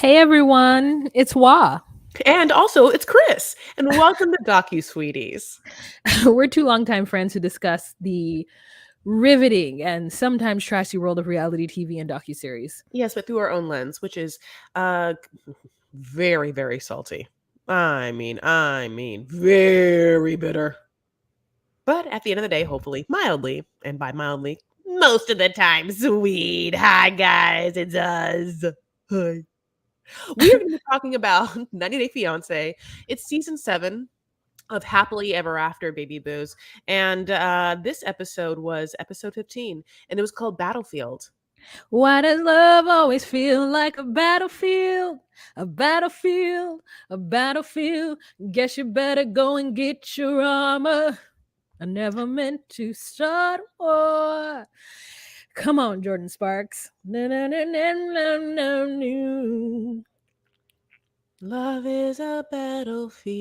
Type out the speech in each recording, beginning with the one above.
Hey everyone, it's Wa. And also, it's Chris. And welcome to Docu Sweeties. We're two longtime friends who discuss the riveting and sometimes trashy world of reality TV and docuseries. Yes, but through our own lens, which is uh very, very salty. I mean, very bitter. But at the end of the day, hopefully, mildly, and by mildly, most of the time, sweet. Hi, guys, it's us. Hi. We are going to be talking about 90 Day Fiance. It's season 7 of Happily Ever After, Baby Boos. And this episode was episode 15, and it was called Battlefield. Why does love always feel like a battlefield? A battlefield, a battlefield. Guess you better go and get your armor. I never meant to start a war. Come on, Jordan Sparks. No, no, no, no, no, no, no. Love is a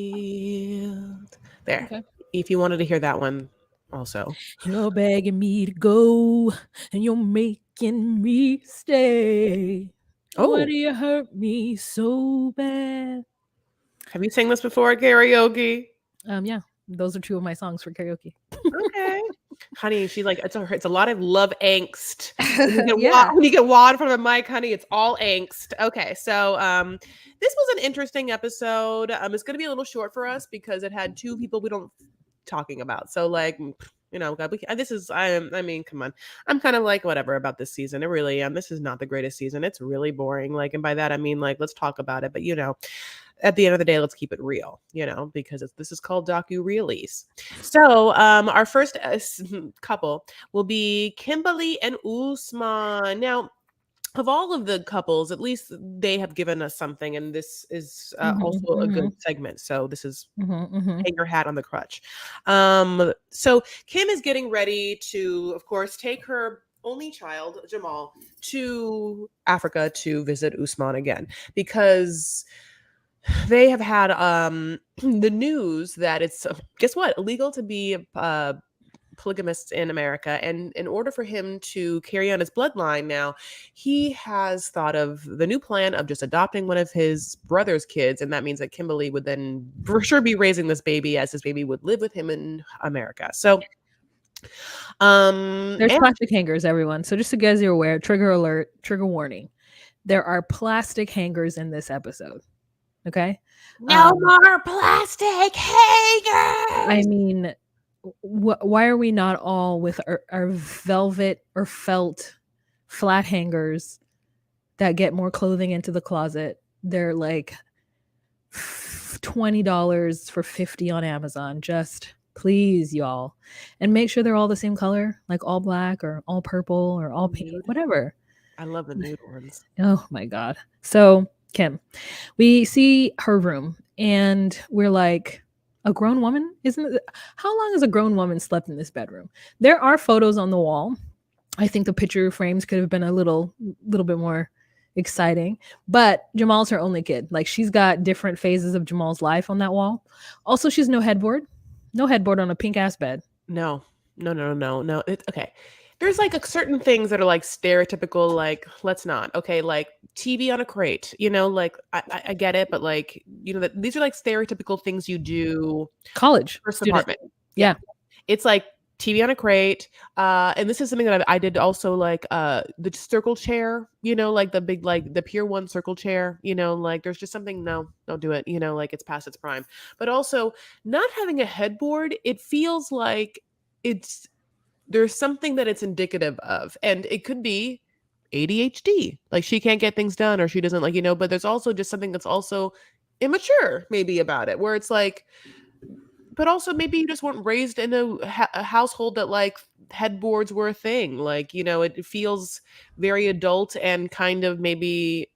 battlefield. There. Okay. If you wanted to hear that one also. You're begging me to go, and you're making me stay. Why Oh, do you hurt me so bad? have you sang this before at karaoke? Yeah, those are two of my songs for karaoke. Okay. Honey, she's like, it's a lot of love angst. When you get Yeah. when you get wad in front of a mic, honey, it's all angst. Okay, so this was an interesting episode. It's gonna be a little short for us because it had two people we don't talking about. So like God, this is I mean, come on. I'm kind of like whatever about this season. It really this is not the greatest season. It's really boring. Like, and by that I mean like let's talk about it. But at the end of the day, let's keep it real, because this is called docu realies. So, our first couple will be Kimberly and Usman. Now, of all of the couples, at least they have given us something, and this is Mhm, also a good mhm, segment. So, this is mhm, mhm. hang your hat on the crutch. So Kim is getting ready to, of course, take her only child, Jamal, to Africa to visit Usman again because they have had the news that it's guess what, illegal to be polygamist in America, and in order for him to carry on his bloodline now, he has thought of the new plan of just adopting one of his brother's kids, and that means that Kimberly would then for sure be raising this baby, as this baby would live with him in America. So There's and plastic hangers, everyone. So just so you guys are aware, trigger alert, trigger warning. There are plastic hangers in this episode. Okay. no Um, more plastic I hangers. mean, why are we not all with our velvet or felt flat hangers that get more clothing into the closet? They're like $20 for 50 on Amazon. Just please, y'all. And make sure they're all the same color, like all black or all purple or all pink, Nude. whatever. I love the nude ones. Oh my God. So, Kim, we see her room and we're like, a grown woman? Isn't it? How long has a grown woman slept in this bedroom? There are photos on the wall. I think the picture frames could have been a little bit more exciting. But Jamal's her only kid. Like she's got different phases of Jamal's life on that wall. Also, she's no headboard. No headboard on a pink ass bed. No, no, no, no, no. Okay. There's like certain things that are like stereotypical, like, let's not. Okay. Like TV on a crate, like I get it, but like, that these are like stereotypical things you do College first student. apartment. Yeah. Yeah. It's like TV on a crate. And this is something that I did also, like the circle chair, like the big, like the Pier 1 circle chair, like there's just something, no, don't do it, like it's past its prime. But also not having a headboard, it feels like it's there's something that it's indicative of. And it could be ADHD. Like she can't get things done or she doesn't like, but there's also just something that's also immature maybe about it, where it's like, but also maybe you just weren't raised in a household that like headboards were a thing. Like, it feels very adult and kind of maybe,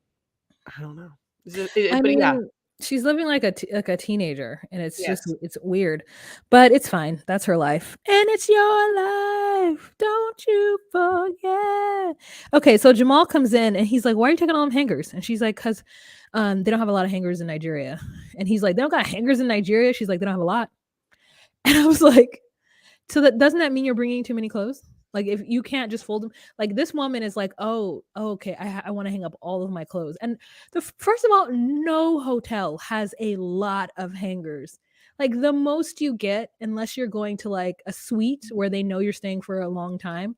I don't know. I But yeah, mean, she's living like like a teenager, and yes. it's weird, but it's fine. That's her life, and it's your life. Don't you forget. Okay, so Jamal comes in, and he's like, "Why are you taking all them hangers?" And she's like, "Cause they don't have a lot of hangers in Nigeria." And he's like, "They don't got hangers in Nigeria." She's like, "They don't have a lot." And I was like, "So that doesn't that mean you're bringing too many clothes?" Like if you can't just fold them, like this woman is like, oh okay, I want to hang up all of my clothes. And first of all, no hotel has a lot of hangers. Like the most you get, unless you're going to like a suite where they know you're staying for a long time,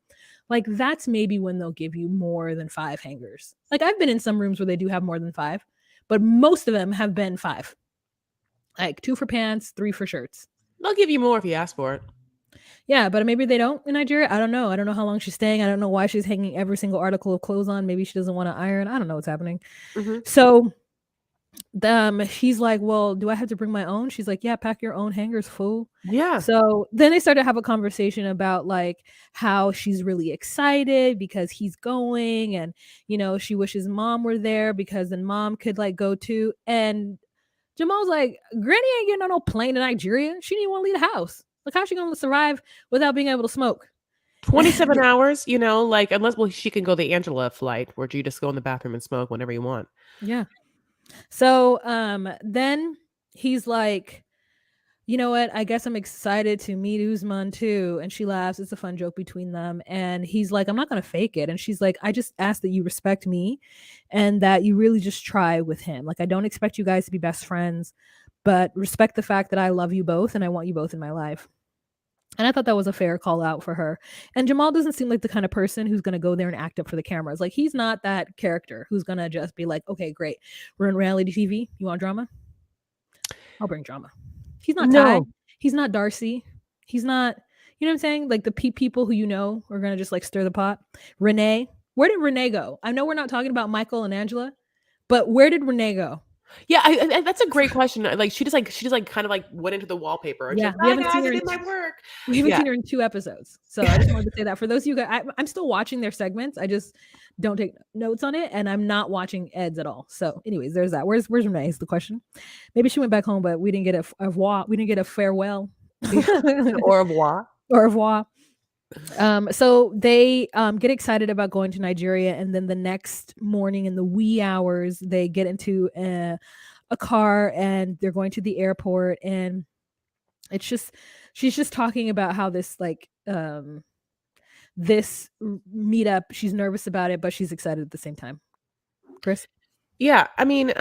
like that's maybe when they'll give you more than 5 hangers. Like I've been in some rooms where they do have more than 5, but most of them have been 5. Like 2 for pants, 3 for shirts. They'll give you more if you ask for it. Yeah, but maybe they don't in Nigeria. I don't know. I don't know how long she's staying. I don't know why she's hanging every single article of clothes on. Maybe she doesn't want to iron. I don't know what's happening. Mm-hmm. So he's like, well, do I have to bring my own? She's like, yeah, pack your own hangers, fool. Yeah. So then they started to have a conversation about like how she's really excited because he's going, and she wishes mom were there because then mom could like go too. And Jamal's like, Granny ain't getting on no plane to Nigeria. She didn't even want to leave the house. Like, how's she gonna survive without being able to smoke? 27 hours, like, unless, well, she can go the Angela flight where you just go in the bathroom and smoke whenever you want. Yeah. So then he's like, you know what? I guess I'm excited to meet Usman too. And she laughs. It's a fun joke between them. And he's like, I'm not going to fake it. And she's like, I just ask that you respect me and that you really just try with him. Like, I don't expect you guys to be best friends, but respect the fact that I love you both and I want you both in my life. And I thought that was a fair call out for her. And Jamal doesn't seem like the kind of person who's going to go there and act up for the cameras. Like, he's not that character who's going to just be like, okay, great. We're in reality TV. You want drama? I'll bring drama. He's not Ty. No. He's not Darcy. He's not, you know what I'm saying? Like the people who are going to just like stir the pot. Renee. Where did Renee go? I know we're not talking about Michael and Angela, but where did Renee go? Yeah, I that's a great question. Like she just like kind of like went into the wallpaper. And Yeah, she's we like, haven't "Bye seen guys, her I in did my work." We haven't Yeah. seen her in 2 episodes. So I just wanted to say that for those of you guys, I'm still watching their segments. I just don't take notes on it, and I'm not watching Ed's at all. So, anyways, there's that. Where's Renee is the question. Maybe she went back home, but we didn't get a revoir. We didn't get a farewell. Au revoir. Au revoir. So they get excited about going to Nigeria, and then the next morning in the wee hours, they get into a car and they're going to the airport, and it's just she's just talking about how this like this meetup, she's nervous about it, but she's excited at the same time. Chris? Yeah, I mean,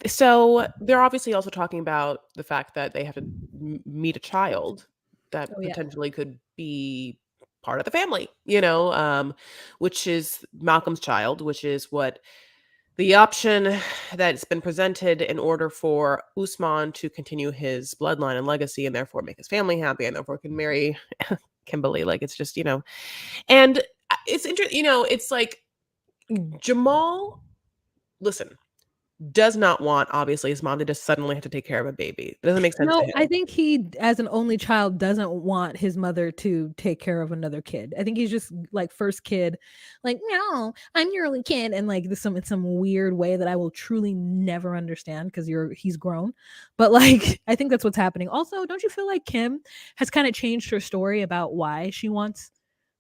so they're obviously also talking about the fact that they have to meet a child that potentially could be part of the family, which is Malcolm's child, which is what the option that's been presented in order for Usman to continue his bloodline and legacy and therefore make his family happy and therefore can marry Kimberly. Like, it's just, and it's interesting, it's like Jamal, listen, does not want, obviously, his mom to just suddenly have to take care of a baby. It doesn't make sense to No, him. I think he, as an only child, doesn't want his mother to take care of another kid. I think he's just like first kid, like, no, I'm your only kid, and like this in some weird way that I will truly never understand because he's grown. But like, I think that's what's happening. Also, don't you feel like Kim has kind of changed her story about why she wants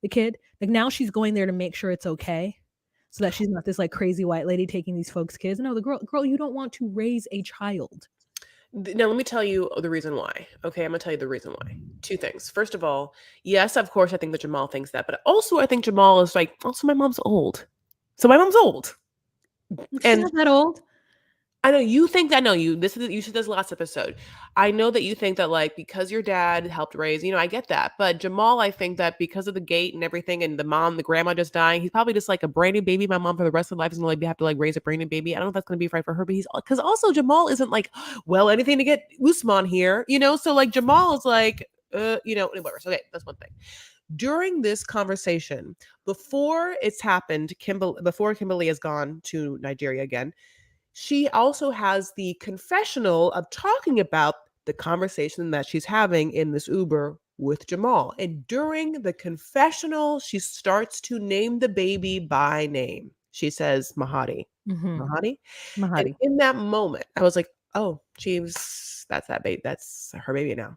the kid? Like now she's going there to make sure it's okay, so that she's not this like crazy white lady taking these folks' kids. No, the girl, you don't want to raise a child. Now, let me tell you the reason why. Okay, I'm going to tell you the reason why. 2 things. First of all, yes, of course, I think that Jamal thinks that. But also, I think Jamal is like, also, my mom's old. So my mom's old. She's not that old. I know you think that. No, you said this last episode. I know that you think that, like, because your dad helped raise, I get that. But Jamal, I think that because of the gate and everything, and the grandma just dying, he's probably just like a brand new baby. My mom for the rest of life is gonna like have to like raise a brand new baby. I don't know if that's gonna be right for her, but he's because also Jamal isn't like, well, anything to get Usman here, So like Jamal is like, whatever. So okay, that's one thing. During this conversation, before it's happened, before Kimberly has gone to Nigeria again, she also has the confessional of talking about the conversation that she's having in this Uber with Jamal. And during the confessional, she starts to name the baby by name. She says Mahadi. Mahadi? And in that moment, I was like, oh, that's that baby. That's her baby now.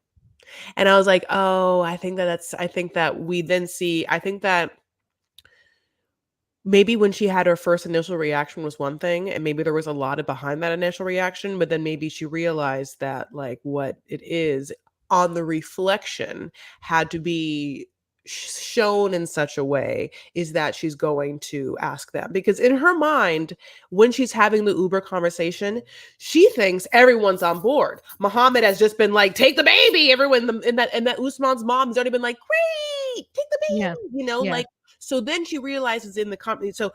And I was like, oh, I think that we then see, I think that maybe when she had her first initial reaction was one thing, and maybe there was a lot of behind that initial reaction, but then maybe she realized that like what it is on the reflection had to be shown in such a way is that she's going to ask them, because in her mind, when she's having the Uber conversation, she thinks everyone's on board. Muhammad has just been like, take the baby. Everyone and that Usman's mom's already been like, great, take the Yeah. baby, Yeah. like, so then she realizes in the company. So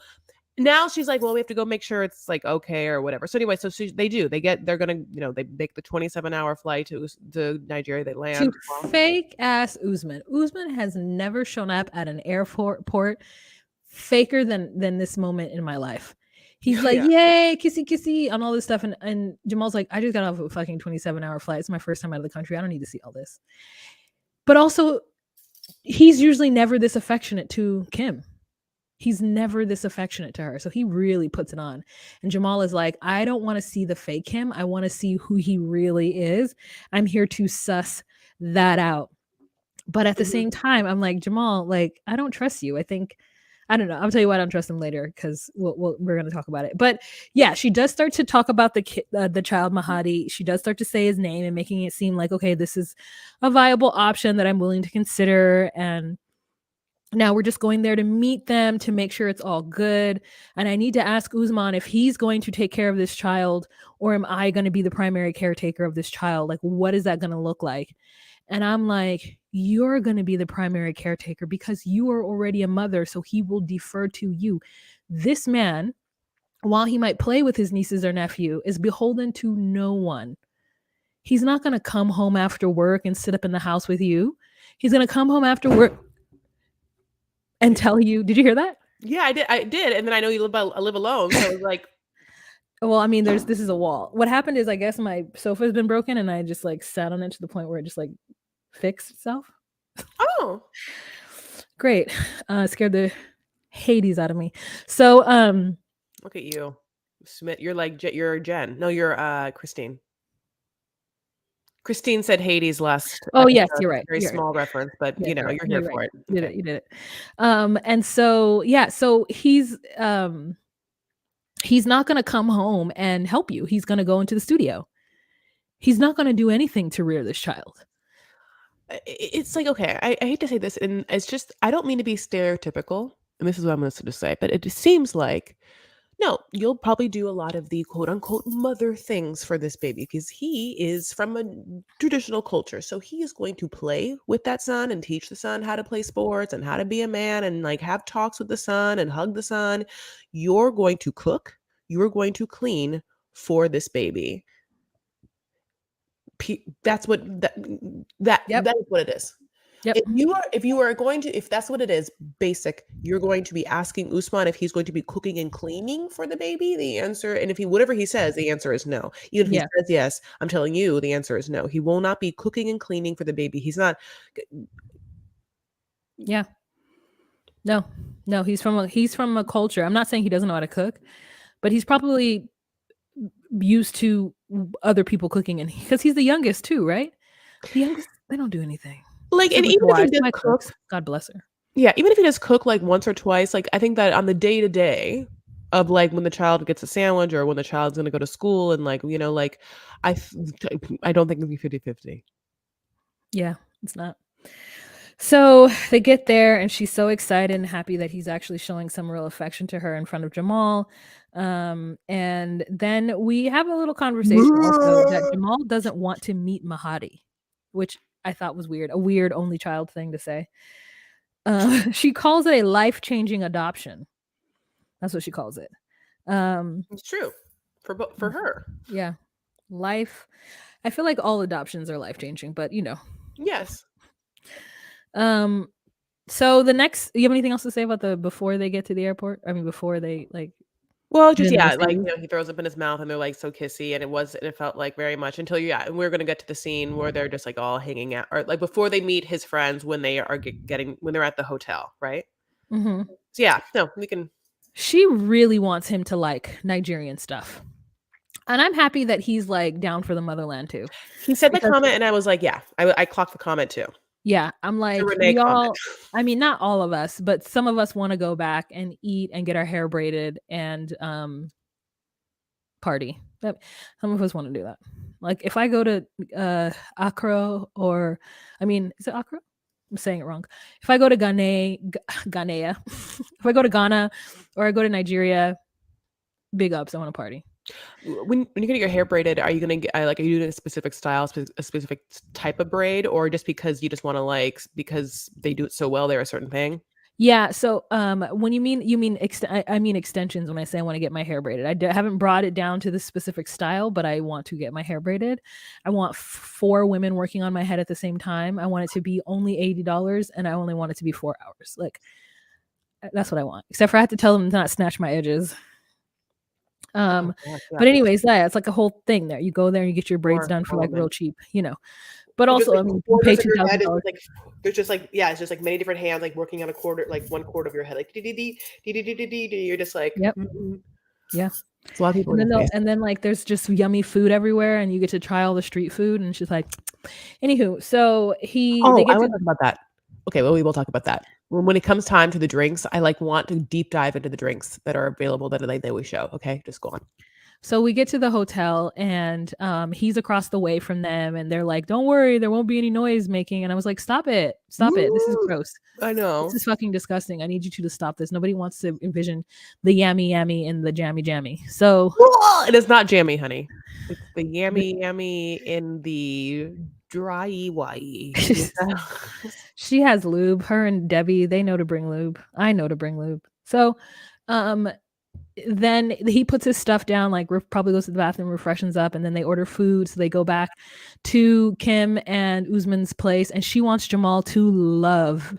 now she's like, well, we have to go make sure it's like okay or whatever. So anyway, so they're gonna, they make the 27-hour flight to Nigeria. They To land. fake ass Usman. Usman has never shown up at an airport faker than this moment in my life. He's like, Yeah. yay, kissy kissy, on all this stuff. And Jamal's like, I just got off a fucking 27-hour flight. It's my first time out of the country. I don't need to see all this. But also, he's usually never this affectionate to Kim. He's never this affectionate to her. So he really puts it on. And Jamal is like, I don't want to see the fake him. I want to see who he really is. I'm here to suss that out. But at the Mhm. same time, I'm like, Jamal, like, I don't trust you. I don't know. I'll tell you why I don't trust him later because we're going to talk about it. But yeah, she does start to talk about the child Mahadi. She does start to say his name and making it seem like, okay, this is a viable option that I'm willing to consider. And now we're just going there to meet them to make sure it's all good. And I need to ask Uzman if he's going to take care of this child or am I going to be the primary caretaker of this child? Like, what is that going to look like? And I'm like, you're going to be the primary caretaker because you are already a mother. So he will defer to you. This man, while he might play with his nieces or nephew, is beholden to no one. He's not going to come home after work and sit up in the house with you. He's going to come home after work and tell you, did you hear that? Yeah, I did, and then I know you live alone, so I was like, Well, I mean, this is a wall. What happened is I guess my sofa's been broken and I just like sat on it to the point where it just like fixed itself. oh, Great. Scared the Hades out of me. So, look at you, Smith. You're like you're Jen. No, you're Christine. Christine said Hades last oh yes, episode. you're It's right. a very You're right. small reference, but Yes, you're right. you're No, here you're right. for it. You did Okay. it. You did it. And so yeah, so he's not gonna come home and help you. He's gonna go into the studio. He's not gonna do anything to rear this child. It's like, okay, I hate to say this, and it's just, I don't mean to be stereotypical, and this is what I'm going to say, but it just seems like, no, you'll probably do a lot of the quote unquote mother things for this baby because he is from a traditional culture. So he is going to play with that son and teach the son how to play sports and how to be a man and like have talks with the son and hug the son. You're going to cook, you're going to clean for this baby. That's what Yep. that is what it is. Yep. If that's what it is, basic, you're going to be asking Usman if he's going to be cooking and cleaning for the baby. The answer, and if he whatever he says, the answer is no. Even if he Yeah. says yes, I'm telling you, the answer is no. He will not be cooking and cleaning for the baby. He's not. Yeah. No. No, he's from a culture. I'm not saying he doesn't know how to cook, but he's probably used to other people cooking and because he's the youngest too, right? The youngest, they don't do anything Like, except and with the even if he wives. does My cook, cooks, God bless her. yeah, even if he does cook like once or twice, like I think that on the day to day of like when the child gets a sandwich or when the child's gonna go to school and like like I I don't think it'll be 50-50. Yeah, it's not. So they get there and she's so excited and happy that he's actually showing some real affection to her in front of Jamal. And then we have a little conversation also that Jamal doesn't want to meet Mahadi, which I thought was weird, a weird only child thing to say. She calls it a life-changing adoption. That's what she calls it. It's true for her. Yeah, life. I feel like all adoptions are life-changing, but Yes. Um, so the next, you have anything else to say about the before they get to the airport? I mean, before they like Well, get just in the yeah, like Mercedes? he throws up in his mouth and they're like so kissy, and it felt like very much until yeah, and we're gonna get to the scene where they're just like all hanging out, or like before they meet his friends when they are getting when they're at the hotel, right? Mm-hmm. So yeah, no, we can. She really wants him to like Nigerian stuff, and I'm happy that he's like down for the motherland too, He said the because comment, and I was like, yeah, I clocked the comment too. yeah, I'm The like Renee we comment. all. I mean, not all of us, but some of us want to go back and eat and get our hair braided and party. Some of us want to do that. Like if I go to Accra or, I mean, is it Accra? I'm saying it wrong. If I go to Ghanea, if I go to Ghana or I go to Nigeria, big ups. I want to party. When you get your hair braided, are you gonna get like, are you doing a specific style, a specific type of braid, or just because you just want to like because they do it so well, they're a certain thing? Yeah. So, when you mean I mean extensions. When I say I want to get my hair braided, haven't brought it down to the specific style, but I want to get my hair braided. I want 4 women working on my head at the same time. I want it to be only $80, and I only want it to be 4 hours. Like that's what I want. Except for I have to tell them to not snatch my edges. Oh gosh, yeah, But anyways, yeah, it's like a whole thing there. You go there and you get your braids for done a for like woman. real cheap, you know. But So just also, like I mean, you pay corners of two your thousand head is dollars. like there's just like yeah, it's just like many different hands like working on a quarter, like one quarter of your head, like dee dee dee dee dee dee dee dee dee. You're just like Yep. Yeah. it's a lot of people in your face. And then like there's just yummy food everywhere, and you get to try all the street food, and she's like, anywho, so they Oh, I get want to to talk about that. Okay, well, we will talk about that. When it comes time to the drinks, I like want to deep dive into the drinks that are available that they always show. Okay, just go on. so we get to the hotel, and he's across the way from them, and they're like, don't worry, there won't be any noise making. And I was like, stop it, this is gross. I This know. is fucking disgusting. I need you two to stop this. Nobody wants to envision the yammy yammy and the jammy jammy. So It is not jammy, honey. It's the yammy yammy in the dry why. she has lube. Her and Debbie, they know to bring lube. I know to bring lube. So then he puts his stuff down, like probably goes to the bathroom, refreshes up, and then they order food. So they go back to Kim and Usman's place, and she wants Jamal to love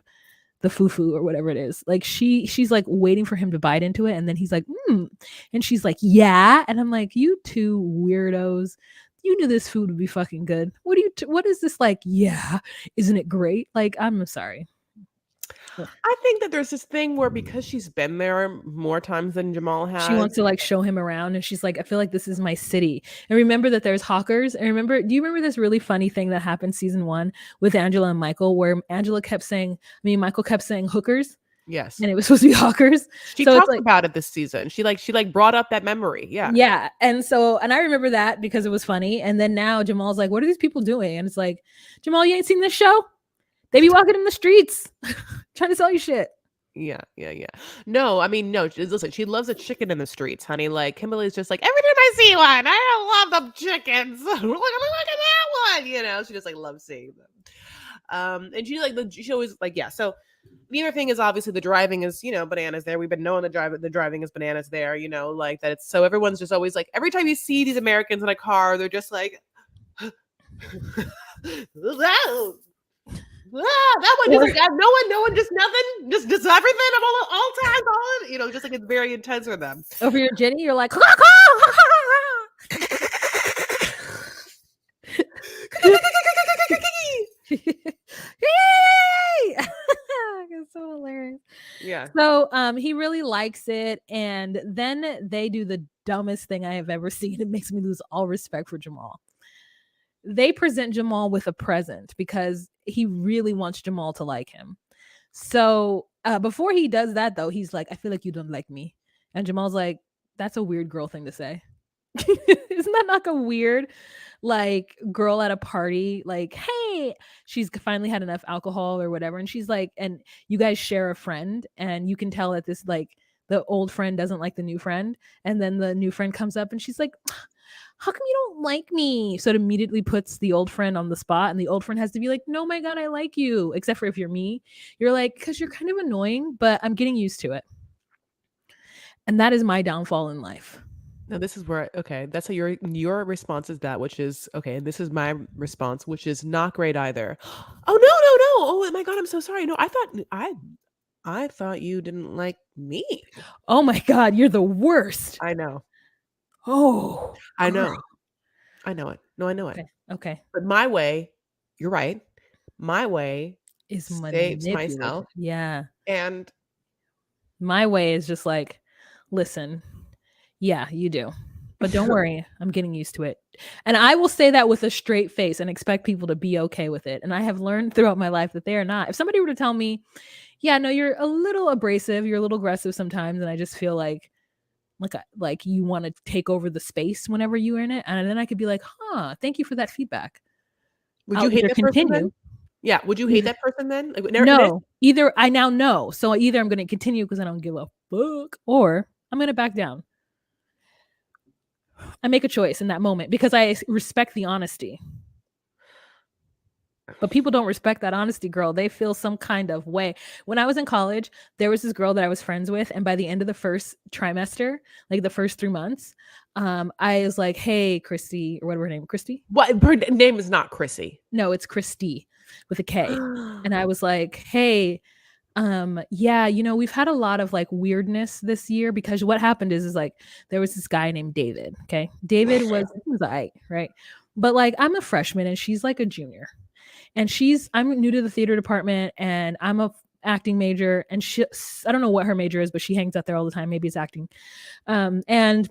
the fufu or whatever it is. Like she's like waiting for him to bite into it, and then he's like, and she's like, yeah, and I'm like, you two weirdos. You knew this food would be fucking good. What is this like? Yeah, isn't it great? Like, I'm sorry. I think that there's this thing where because she's been there more times than Jamal She has. wants to like show him around, and she's like, I feel like this is my city. And remember that there's hawkers. And do you remember this really funny thing that happened season 1 with Angela and Michael, where Michael kept saying hookers, Yes. and it was supposed to be hawkers. She So it's talked like, about it this season. She brought up that memory. Yeah. yeah. And I remember that because it was funny. And then now Jamal's like, what are these people doing? And it's like, Jamal, you ain't seen this show? They be walking in the streets trying to sell you shit. Yeah. No, I mean, no. Listen, she loves a chicken in the streets, honey. Like Kimberly's just like every time I see one, I love them chickens. look at that one. You know, she just like loves seeing them. And she always like yeah. So the other thing is obviously the driving is bananas there. We've been knowing the driving is bananas there. Like that. It's so everyone's just always like every time you see these Americans in a car, they're just like. That one just like no one, just nothing, just everything. I'm all time on, just like it's very intense for them. Over your Jenny, you're like, it's so hilarious. Yeah. So he really likes it, and then they do the dumbest thing I have ever seen. It makes me lose all respect for Jamal. They present Jamal with a present because he really wants Jamal to like him. So before he does that, though, he's like, I feel like you don't like me. And Jamal's like, that's a weird girl thing to say. Isn't that like a weird like girl at a party? Like, hey, she's finally had enough alcohol or whatever. And she's like, and you guys share a friend, and you can tell that this like the old friend doesn't like the new friend. And then the new friend comes up and she's like, how come you don't like me? So it immediately puts the old friend on the spot, and the old friend has to be like, no, my God, I like you. Except for if you're me, you're like, because you're kind of annoying, but I'm getting used to it. And that is my downfall in life. Now this is where that's how your response is that, which is okay. And this is my response, which is not great either. Oh no! Oh my God, I'm so sorry. No, I thought you didn't like me. Oh my God, you're the worst. I know. Oh, I girl. know. I know it. No, I know it. Okay. But my way, you're right. My way is saves myself. Yeah. And my way is just like, listen, yeah, you do. But don't worry, I'm getting used to it. And I will say that with a straight face and expect people to be okay with it. And I have learned throughout my life that they are not. If somebody were to tell me, yeah, no, you're a little abrasive, you're a little aggressive sometimes, and I just feel like you want to take over the space whenever you're in it, and then I could be like, thank you for that feedback. Would you hate that person then? Yeah. Would you hate that person then? Like, No, either I now know. So either I'm going to continue because I don't give a fuck, or I'm going to back down. I make a choice in that moment because I respect the honesty. But people don't respect that honesty, girl. They feel some kind of way. When I was in college, there was this girl that I was friends with, and by the end of the first trimester, like the first 3 months, I was like, "Hey, Christy," or whatever her name, Christy? What? Her name is not Chrissy. No, it's Christy with a K. And I was like, "Hey, yeah, we've had a lot of like weirdness this year because what happened is like there was this guy named David. Okay, David he was right, but like I'm a freshman and she's like a junior, and I'm new to the theater department and I'm a acting major, and I don't know what her major is, but she hangs out there all the time. Maybe it's acting. And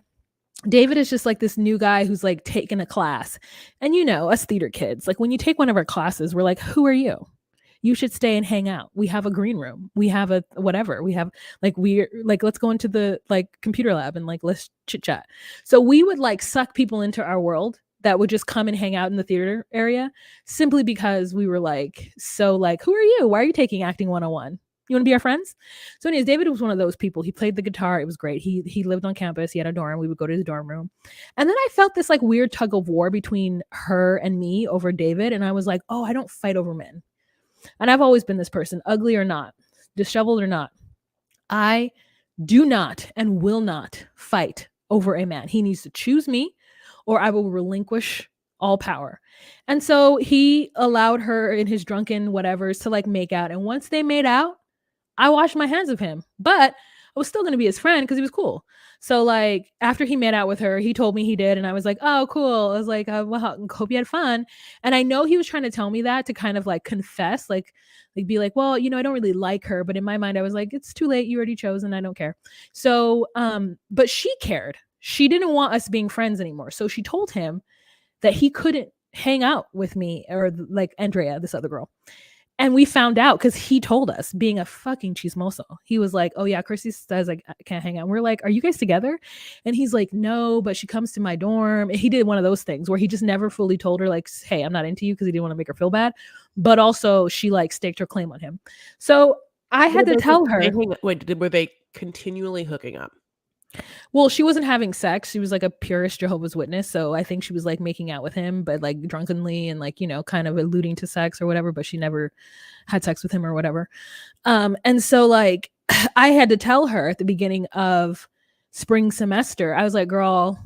David is just like this new guy who's like taken a class. And us theater kids, like when you take one of our classes, we're like, who are you? You should stay and hang out. We have a green room. We have a whatever. We have we're like, let's go into the like computer lab and like let's chit chat. So we would like suck people into our world that would just come and hang out in the theater area simply because we were like, so like, who are you? Why are you taking acting 101? You want to be our friends? So anyways, David was one of those people. He played the guitar. It was great. He lived on campus. He had a dorm. We would go to his dorm room. And then I felt this like weird tug of war between her and me over David. And I was like, oh, I don't fight over men. And I've always been this person, ugly or not, disheveled or not. I do not and will not fight over a man. He needs to choose me or I will relinquish all power. And so he allowed her in his drunken whatevers to like make out. And once they made out, I washed my hands of him, but I was still going to be his friend because he was cool. So like after he made out with her, he told me he did. And I was like, oh, cool. I was like, well, hope you had fun. And I know he was trying to tell me that to kind of like confess, like be like, well, I don't really like her. But in my mind, I was like, it's too late. You already chose and I don't care. So, but she cared. She didn't want us being friends anymore. So she told him that he couldn't hang out with me or like Andrea, this other girl. And we found out because he told us, being a fucking chismoso. He was like, oh yeah, Chrissy says I can't hang out. And we're like, are you guys together? And he's like, no, but she comes to my dorm. And he did one of those things where he just never fully told her like, hey, I'm not into you, because he didn't want to make her feel bad. But also she like staked her claim on him. So I had to tell her. Wait, were they continually hooking up? Well, she wasn't having sex. She was like a purist Jehovah's Witness. So I think she was like making out with him, but like drunkenly and like, kind of alluding to sex or whatever, but she never had sex with him or whatever. And so like I had to tell her at the beginning of spring semester, I was like, girl,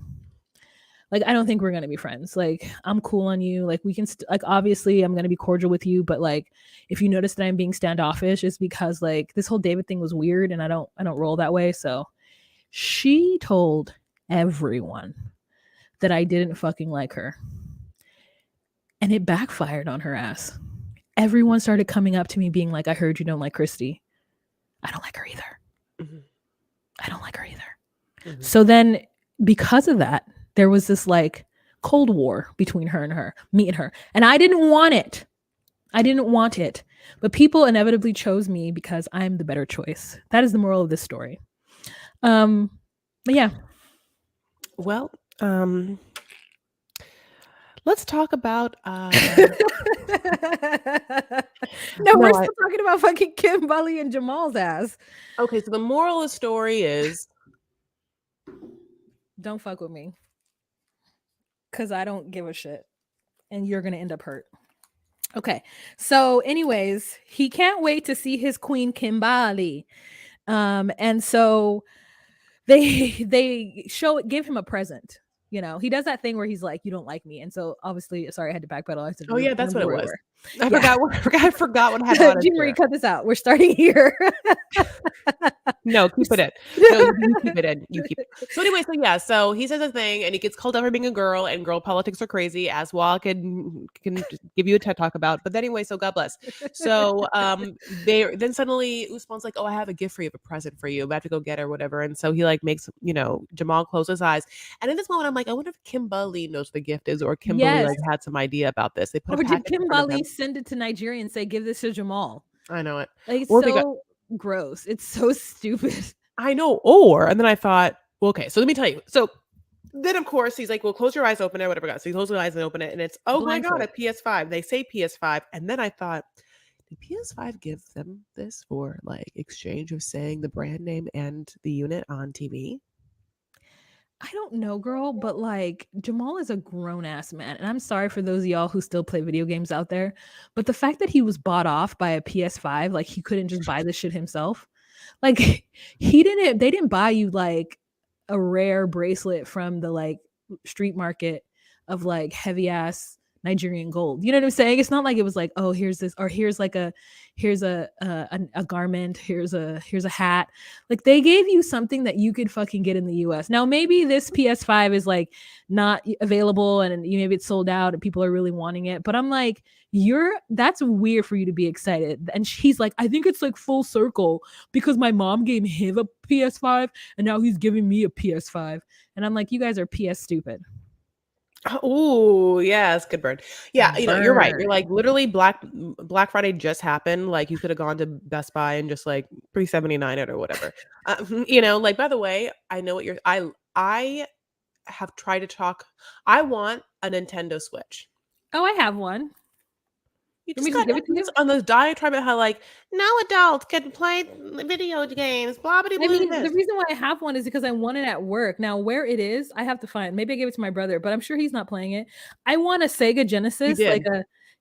like, I don't think we're going to be friends. Like, I'm cool on you. Like, we can, like, obviously I'm going to be cordial with you. But like, if you notice that I'm being standoffish, it's because like this whole David thing was weird and I don't roll that way. So she told everyone that I didn't fucking like her. And it backfired on her ass. Everyone started coming up to me being like, I heard you don't like Christy. I don't like her either. Mm-hmm. I don't like her either. Mm-hmm. So then because of that, there was this like cold war between me and her. And I didn't want it. But people inevitably chose me because I'm the better choice. That is the moral of this story. But yeah. Well, let's talk about No, we're still talking about fucking Kimberly and Jamal's ass. Okay, so the moral of the story is don't fuck with me. Cause I don't give a shit. And you're gonna end up hurt. Okay. So anyways, he can't wait to see his queen Kimberly. And so they give him a present. He does that thing where he's like, you don't like me. And so obviously, sorry, I had to backpedal. I said, oh yeah, that's what it was. I forgot what happened. Jean Marie, cut this out. We're starting here. No, keep it in. No, you keep it in. You keep it. So anyway, so he says a thing and he gets called out for being a girl, and girl politics are crazy, as Wall can give you a TED talk about. But anyway, so God bless. So then suddenly Usman's like, oh, I have a gift for you, a present for you. I'm about to go get her, whatever. And so he like makes, Jamal close his eyes. And in this moment, I'm like, I wonder if Kimberly knows what the gift is, or Kimberly like had some idea about this. They put or did Kimberly send it to Nigeria and say, give this to Jamal? I know it. Like, it's so gross. It's so stupid. I know. And then I thought, well, okay, so let me tell you. So then of course he's like, well, close your eyes, open it, whatever. So he closes his eyes and open it, and it's, oh my god, a Blindfold. PS5. They say PS5, and then I thought, did PS5 give them this for like exchange of saying the brand name and the unit on TV? I don't know, girl, but like Jamal is a grown ass man. And I'm sorry for those of y'all who still play video games out there. But the fact that he was bought off by a PS5, like he couldn't just buy this shit himself. Like they didn't buy you like a rare bracelet from the like street market of like heavy ass Nigerian gold. You know what I'm saying? It's not like it was like, oh, here's this, or here's a garment, here's a hat. Like they gave you something that you could fucking get in the US. Now maybe this PS5 is like not available and maybe it's sold out and people are really wanting it, but I'm like, that's weird for you to be excited. And he's like, I think it's like full circle because my mom gave him a PS5 and now he's giving me a PS5. And I'm like, you guys are PS stupid. Oh, yes, good burn. Yeah, you're right. You're Burn. like literally Black Friday just happened. Like you could have gone to Best Buy and just like 379 it or whatever. Like by the way, I know what I have tried to talk. I want a Nintendo Switch. Oh, I have one. You Let just me just got give it to you. on those diatribe about how like no adults can play video games, blah blah I blah. mean, the This. reason why I have one is because I want it at work. Now, where it is, I have to find. Maybe I gave it to my brother, but I'm sure he's not playing it. I want a Sega You Genesis, did.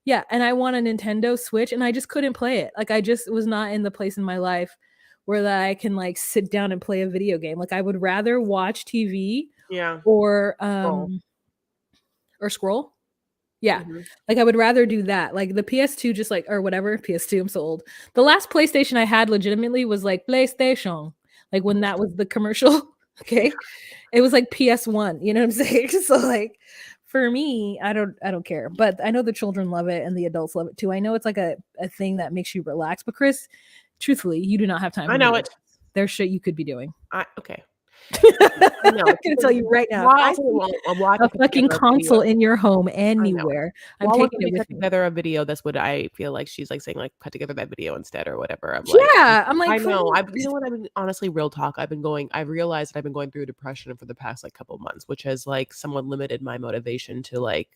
yeah, and I want a Nintendo Switch, and I just couldn't play it. Like I just was not in the place in my life where that I can like sit down and play a video game. Like I would rather watch TV Yeah. or Scroll. scroll. Yeah. Mhm. Like I would rather do that. Like the PS2 just like or whatever, PS2, I'm so old. The last PlayStation I had legitimately was like PlayStation. Like when that was the commercial, okay? It was like PS1, you know what I'm saying? So like for me, I don't care. But I know the children love it and the adults love it too. I know it's like a thing that makes you relax, but Chris, truthfully, you do not have time I for know video it. games. There's shit you could be doing. Okay. I'm No, gonna tell you right now. If I while see while I a can put fucking together a video, console in your home I know. anywhere, I'm While we're taking putting it with me. together a video, that's what I feel like she's, like, saying, like, "Cut together that video instead," or whatever. I'm like, Yeah, I'm like, I know. fucking You know what? I've been honestly, real talk, I've realized that I've been going through depression for the past, like, couple months, which has, like, somewhat limited my motivation to, like,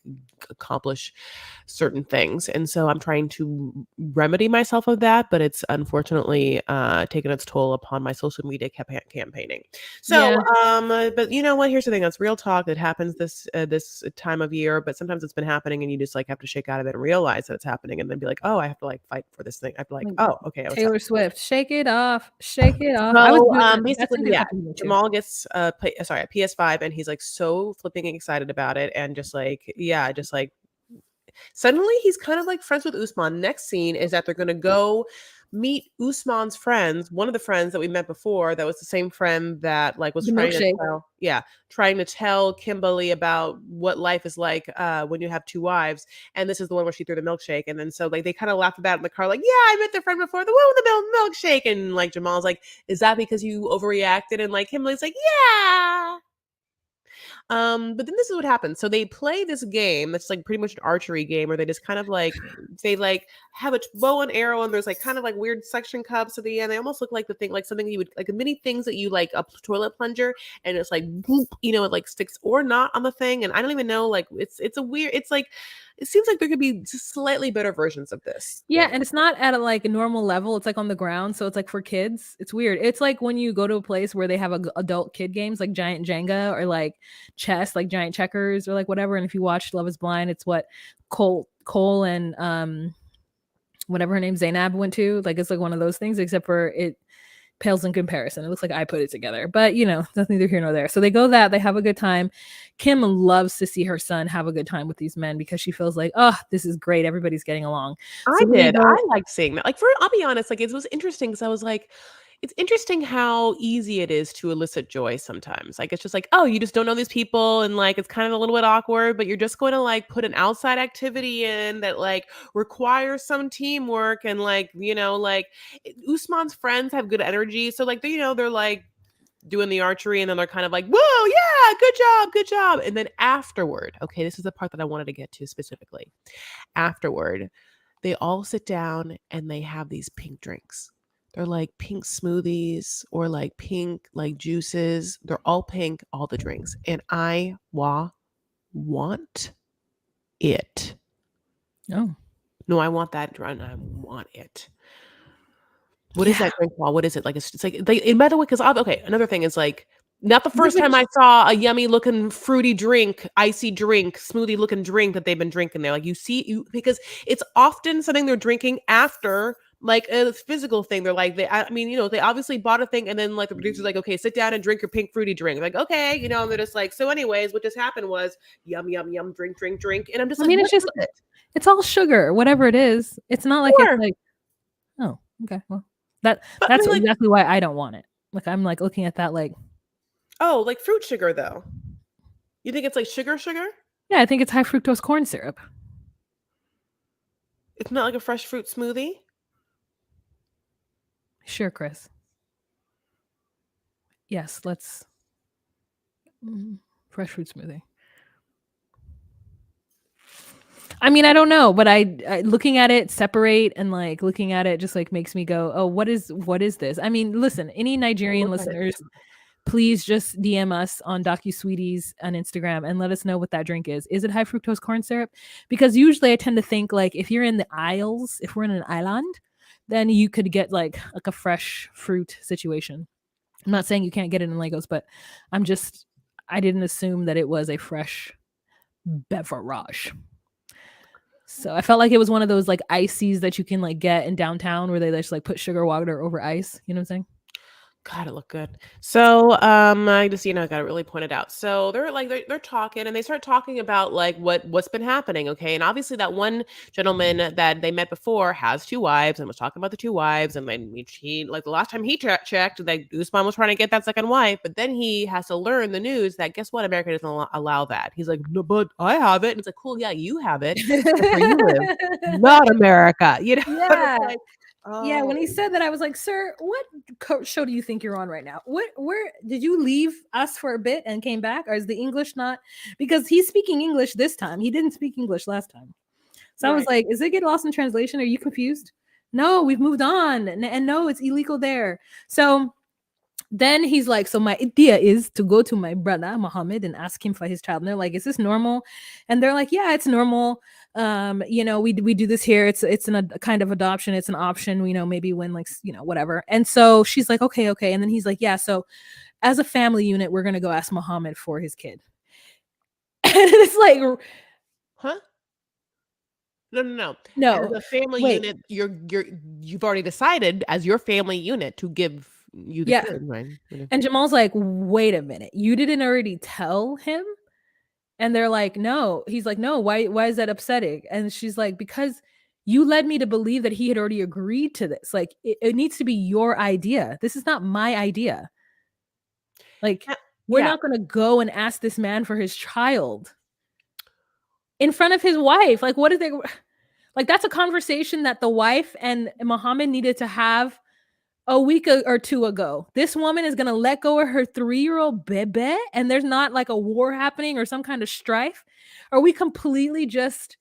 accomplish certain things, and so I'm trying to remedy myself of that, but it's unfortunately, taken its toll upon my social media campaigning. So, yeah, but you know what? Here's the thing. That's real talk. It happens this time of year, but sometimes it's been happening, and you just like have to shake out of it and realize that it's happening, and then be like, oh, I have to like fight for this thing. I'd be like, like oh, okay, what's Taylor happening? Swift, "Shake It Off, Shake It Off." I was So, doing that. That's basically, a good yeah, couple of too. Jamal gets a PS5, and he's like so flipping excited about it, and just like yeah, just like suddenly he's kind of like friends with Usman. Next scene is that they're gonna go meet Usman's friends, one of the friends that we met before, that was the same friend that like was The trying to milkshake. trying to tell Kimberly about what life is like when you have two wives. And this is the one where she threw the milkshake. And then so like they kind of laughed about it in the car, like, yeah, I met the friend before, the one with the milkshake. And like Jamal's like, is that because you overreacted? And like Kimberly's like, yeah. But then this is what happens. So they play this game that's like pretty much an archery game where they just kind of like they like have a bow and arrow, and there's like kind of like weird suction cups at the end. They almost look like the thing, like something you would like mini things that you like a toilet plunger, and it's like boop, it like sticks or not on the thing. And I don't even know, like it's a weird. It's like it seems like there could be just slightly better versions of this Yeah, thing. and it's not at a like a normal level. It's like on the ground, so it's like for kids. It's weird. It's like when you go to a place where they have adult kid games like Giant Jenga or like chess, like Giant Checkers or like whatever. And if you watch Love Is Blind, it's what Cole and whatever her name Zainab went to. Like it's like one of those things, except for it pales in comparison. It looks like I put it together, but that's neither here nor there. So they go that they have a good time. Kim loves to see her son have a good time with these men because she feels like, oh, this is great. Everybody's getting along. I So then they did. I go, liked seeing that. Like, I'll be honest, like, it was interesting because I was like, it's interesting how easy it is to elicit joy sometimes. Like, it's just like, oh, you just don't know these people, and like, it's kind of a little bit awkward, but you're just going to like put an outside activity in that like requires some teamwork, and like, Usman's friends have good energy, so like, they're like doing the archery, and then they're kind of like, whoa, yeah, good job, and then afterward, okay, this is the part that I wanted to get to specifically. Afterward, they all sit down and they have these pink drinks. They're like pink smoothies or like pink like juices. They're all pink, all the drinks. And want it. Oh. No, I want that drink. I want it. What is Yeah. that drink called? What is it? Like, it's like and by the way, because okay, another thing is like not the first time Which I saw a yummy looking fruity drink, icy drink, smoothie looking drink that they've been drinking there. Like you see you because it's often something they're drinking after like a physical thing. They're like I mean, they obviously bought a thing and then like the producer's like, okay, sit down and drink your pink fruity drink. Like, okay, and they're just like, so anyways, what just happened was yum, yum, yum, drink, drink, drink. And I'm just I like, mean, what is it? it's all sugar, whatever it is. It's not like it's Sure. like, oh, okay, well, But I that's mean like, exactly why I don't want it. Like I'm like looking at that like, oh, like fruit sugar though. You think it's like sugar sugar? yeah, I think it's high fructose corn syrup. It's not like a fresh fruit smoothie? Sure, Chris. Yes, let's fresh fruit smoothie. I mean, I don't know, but I looking at it separate and like looking at it just like makes me go, oh, what is this? I mean, listen, any I'll Nigerian look at it listeners, too. please just DM us on DocuSweeties on Instagram and let us know what that drink is. Is it high fructose corn syrup? Because usually I tend to think like if you're in the Isles, if we're in an island, then you could get like a fresh fruit situation. I'm not saying you can't get it in Lagos, but I didn't assume that it was a fresh beverage. So I felt like it was one of those like ices that you can like get in downtown where they just like put sugar water over ice. You know what I'm saying? God, it looked good. So, I just, got to really point it out. So they're talking and they start talking about like what's been happening. Okay. And obviously that one gentleman that they met before has two wives and was talking about the two wives. And then he like the last time he checked, like Usman was trying to get that second wife, but then he has to learn the news that guess what? America doesn't allow that. He's like, no, but I have it. And it's like, cool. Yeah, you have it. That's where you live, not America. And it's Yeah. like, Yeah, when he oh, said that, I was like, "Sir, what show do you think you're on right now? Where did you leave us for a bit and came back, or is the English not? Because he's speaking English this time. He didn't speak English last time. So I was right. like, is it get lost in translation? Are you confused? No, we've moved on, and no, it's illegal there. So then he's like, so my idea is to go to my brother Muhammad and ask him for his child. And they're like, is this normal? And they're like, yeah, it's normal. We do this here. It's a kind of adoption. It's an option. Maybe when like whatever. And so she's like, okay. And then he's like, yeah. So as a family unit, we're gonna go ask Muhammad for his kid. And it's like, Huh? No. As no, a family wait, unit, you've already decided as your family unit to give you the yeah. kid, right? And Jamal's like, wait a minute, you didn't already tell him? And they're like, no. He's like, no, why is that upsetting? And she's like, because you led me to believe that he had already agreed to this. Like, it needs to be your idea. This is not my idea. Like, we're Yeah. not going to go and ask this man for his child in front of his wife. Like, what is they like? That's a conversation that the wife and Muhammad needed to have a week or two ago. This woman is going to let go of her 3-year-old bebe and there's not like a war happening or some kind of strife. Are we completely just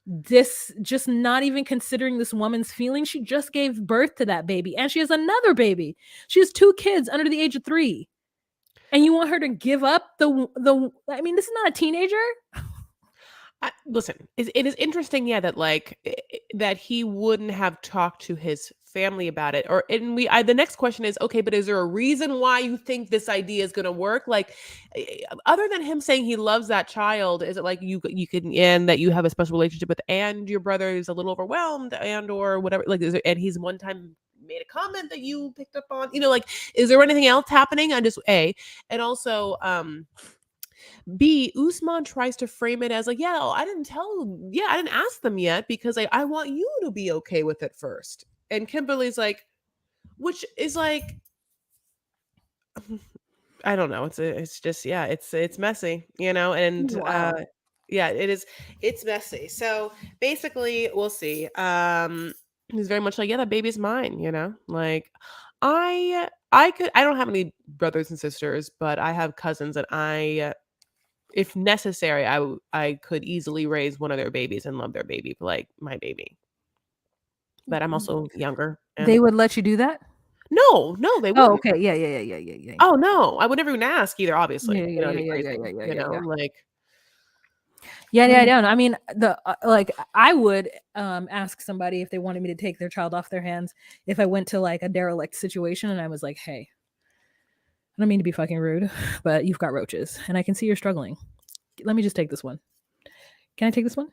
not even considering this woman's feelings? She just gave birth to that baby and she has another baby. She has 2 kids under the age of 3. And you want her to give up I mean, this is not a teenager. Listen, it is interesting, yeah, that like that he wouldn't have talked to his family about it, or and the next question is, okay, but is there a reason why you think this idea is going to work? Like, other than him saying he loves that child, is it like you can and that you have a special relationship with, and your brother is a little overwhelmed, and or whatever, like, and he's one time made a comment that you picked up on, like, is there anything else happening? I just and also B, Usman tries to frame it as like, yeah, I didn't ask them yet because I want you to be okay with it first. And Kimberly's like, which is like, I don't know. It's just, yeah, it's messy, and Wow. yeah, it's messy. So basically we'll see. He's very much like, yeah, that baby's mine, like I don't have any brothers and sisters, but I have cousins and if necessary, I could easily raise one of their babies and love their baby like my baby. but I'm also younger. They And would let you do that? no, they Oh, wouldn't. okay. Yeah, yeah, yeah, yeah, yeah, yeah. Oh no, I would never even ask either. Yeah, Obviously, yeah, it'd yeah, be yeah, yeah, crazy. yeah, yeah, yeah, yeah. Like Yeah, yeah, mm, yeah. I mean, the like I would ask somebody if they wanted me to take their child off their hands if I went to like a derelict situation and I was like, "Hey, I don't mean to be fucking rude, but you've got roaches and I can see you're struggling. Let me just take this one. Can I take this one?"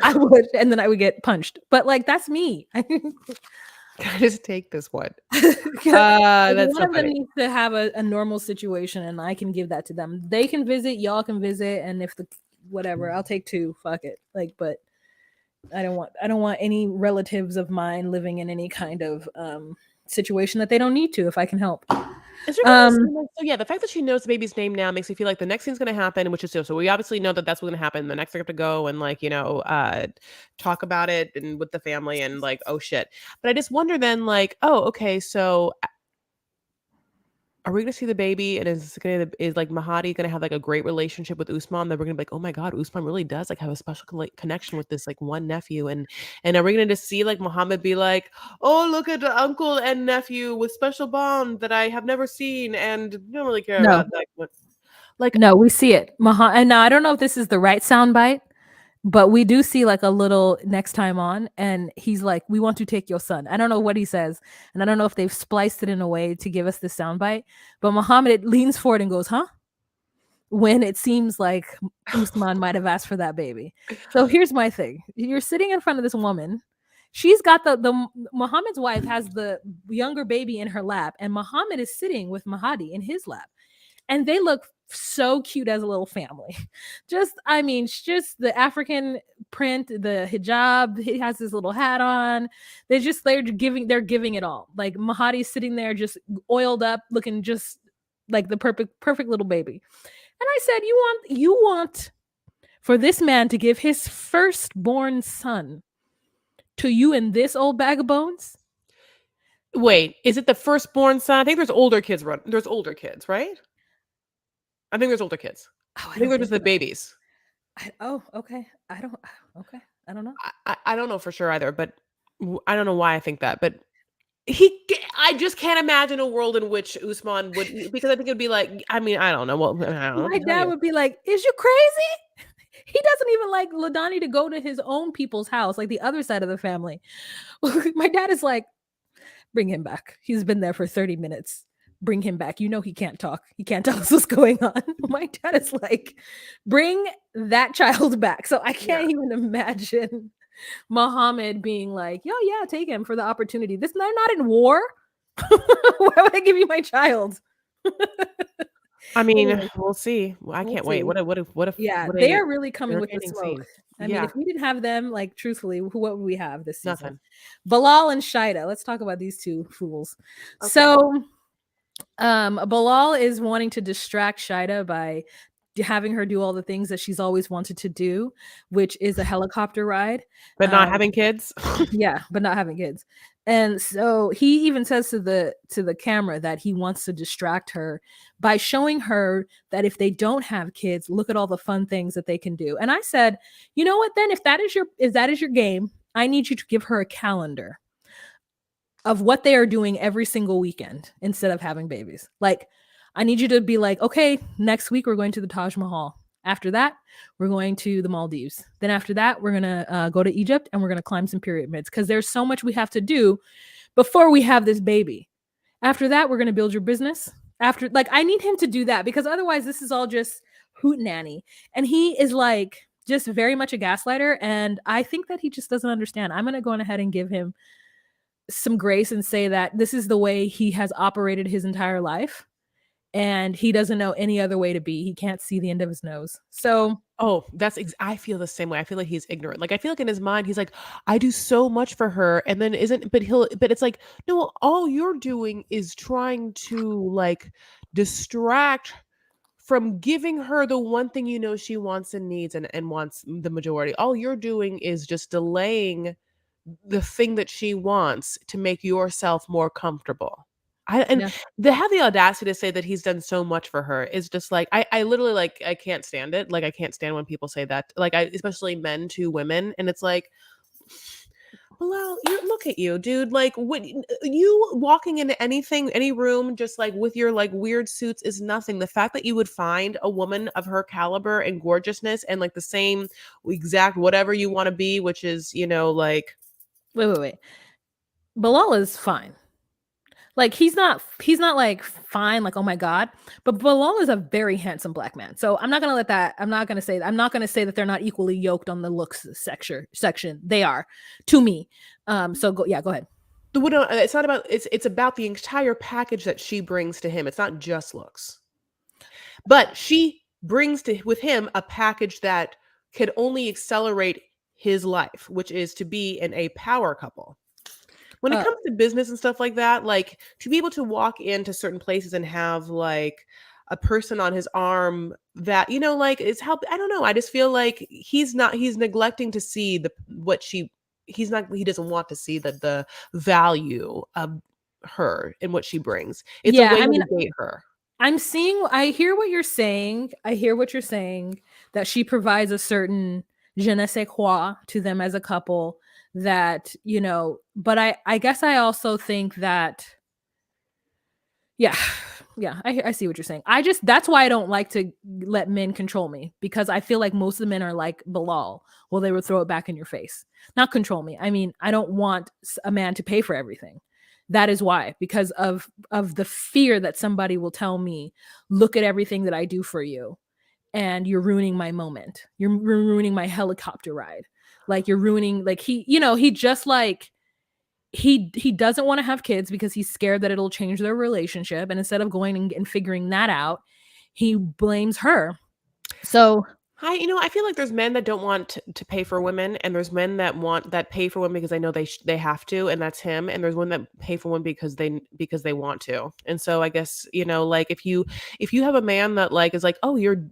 I would, and then I would get punched. But like that's me. can I just take this one? Like That's one so of them funny. needs to have a normal situation and I can give that to them. They can visit, y'all can visit, and if the whatever, I'll take two. Fuck it. Like, but I don't want any relatives of mine living in any kind of situation that they don't need to if I can help. Is there gonna Um so yeah, the fact that she knows the baby's name now makes me feel like the next thing's gonna happen, which is so we obviously know that that's what's gonna happen. The next thing I have to go and like, talk about it and with the family and like, oh shit. But I just wonder then like, oh, okay, so are we gonna see the baby and is like Mahadi gonna have like a great relationship with Usman that we're gonna be like, oh my god, Usman really does like have a special connection with this like one nephew and are we gonna just see like Muhammad be like, oh look at the uncle and nephew with special bond that I have never seen and don't really care no. about like what like No, we see it. And now I don't know if this is the right soundbite, but we do see like a little next time on, and he's like, "We want to take your son." I don't know what he says, and I don't know if they've spliced it in a way to give us this soundbite. But Muhammad leans forward and goes, "Huh?" When it seems like Usman might have asked for that baby. So here's my thing: you're sitting in front of this woman. She's got the Muhammad's wife has the younger baby in her lap, and Muhammad is sitting with Mahadi in his lap, and they look so cute as a little family. Just, I mean, just the African print, the hijab. He has his little hat on. They're giving it all. Like Mahadi's sitting there, just oiled up, looking just like the perfect little baby. And I said, you want for this man to give his firstborn son to you in this old bag of bones? wait, is it the firstborn son? I think there's older kids, right? I think there's older kids. Oh, I I think don't they're just think the so. babies. Oh, okay. I don't. Okay, I don't know. I don't know for sure either, but I don't know why I think that, but I just can't imagine a world in which Usman would because I think it'd be like I mean, I don't know. Well, I don't know what My to tell dad you. would be like, "Is you crazy?" He doesn't even like Ladani to go to his own people's house, like the other side of the family. My dad is like, "Bring him back. He's been there for 30 minutes. Bring him back. You know he can't talk. He can't tell us what's going on." My dad is like, "Bring that child back." So I Yeah. can't even imagine Muhammad being like, "Yo, yeah, take him for the opportunity. They're not in war. Why would I give you my child?" I mean, Anyway, we'll see. I we'll can't wait. see. What Yeah, what they a are really coming with the entertaining smoke. scene. I mean, Yeah, if we didn't have them, like truthfully, what would we have this season? nothing. Bilal and Shida. Let's talk about these two fools. Okay. So, Bilal is wanting to distract Shida by having her do all the things that she's always wanted to do, which is a helicopter ride. But not Um, having kids? yeah, but not having kids. And so he even says to the camera that he wants to distract her by showing her that if they don't have kids, look at all the fun things that they can do. And I said, "You know what then, if that is your game, I need you to give her a calendar of what they are doing every single weekend instead of having babies. Like, I need you to be like, okay, next week we're going to the Taj Mahal. After that, we're going to the Maldives. Then after that, we're gonna go to Egypt and we're gonna climb some pyramids because there's so much we have to do before we have this baby. After that, we're gonna build your business. After, like, I need him to do that because otherwise, this is all just hoot nanny. And he is like just very much a gaslighter. And I think that he just doesn't understand. I'm gonna go on ahead and give him some grace and say that this is the way he has operated his entire life and he doesn't know any other way to be. He can't see the end of his nose. So, Oh, I feel the same way. I feel like he's ignorant. Like I feel like in his mind he's like, I do so much for her, and then isn't but it's like, no, all you're doing is trying to like distract from giving her the one thing you know she wants and needs and wants the majority. All you're doing is just delaying the thing that she wants to make yourself more comfortable. And yeah. to have the audacity to say that he's done so much for her is just like I literally like I can't stand it. Like I can't stand when people say that. Like I especially men to women and it's like Well, you look at you, dude. Like, what you walking into anything, any room, just like with your like weird suits is nothing. The fact that you would find a woman of her caliber and gorgeousness and like the same exact whatever you want to be, which is, like Wait. Bilal is fine. Like he's not like fine, like oh my god. But Bilal is a very handsome black man. So I'm not gonna let that. I'm not gonna say that they're not equally yoked on the looks section. They are to me. So go ahead. it's not about it's about the entire package that she brings to him. It's not just looks. But she brings to with him a package that could only accelerate his life, which is to be in a power couple. When it Uh, comes to business and stuff like that, like to be able to walk into certain places and have like a person on his arm that like is help. I don't know. I just feel like he's neglecting to see he doesn't want to see the value of her and what she brings. It's a yeah, way I mean, to date her. I hear what you're saying. I hear what you're saying, that she provides a certain je ne sais quoi to them as a couple, that, but I guess I also think that, yeah, yeah, I see what you're saying. That's why I don't like to let men control me, because I feel like most of the men are like Bilal. Well, they would throw it back in your face. Not control me. I mean, I don't want a man to pay for everything. That is why, because of the fear that somebody will tell me, look at everything that I do for you, and you're ruining my moment. You're ruining my helicopter ride. Like you're ruining, like he just like he doesn't want to have kids because he's scared that it'll change their relationship, and instead of going and figuring that out, he blames her. So I feel like there's men that don't want to pay for women, and there's men that pay for women because they know they have to, and that's him. And there's women that pay for women because they want to. And so I guess like if you have a man that like is like, oh, you're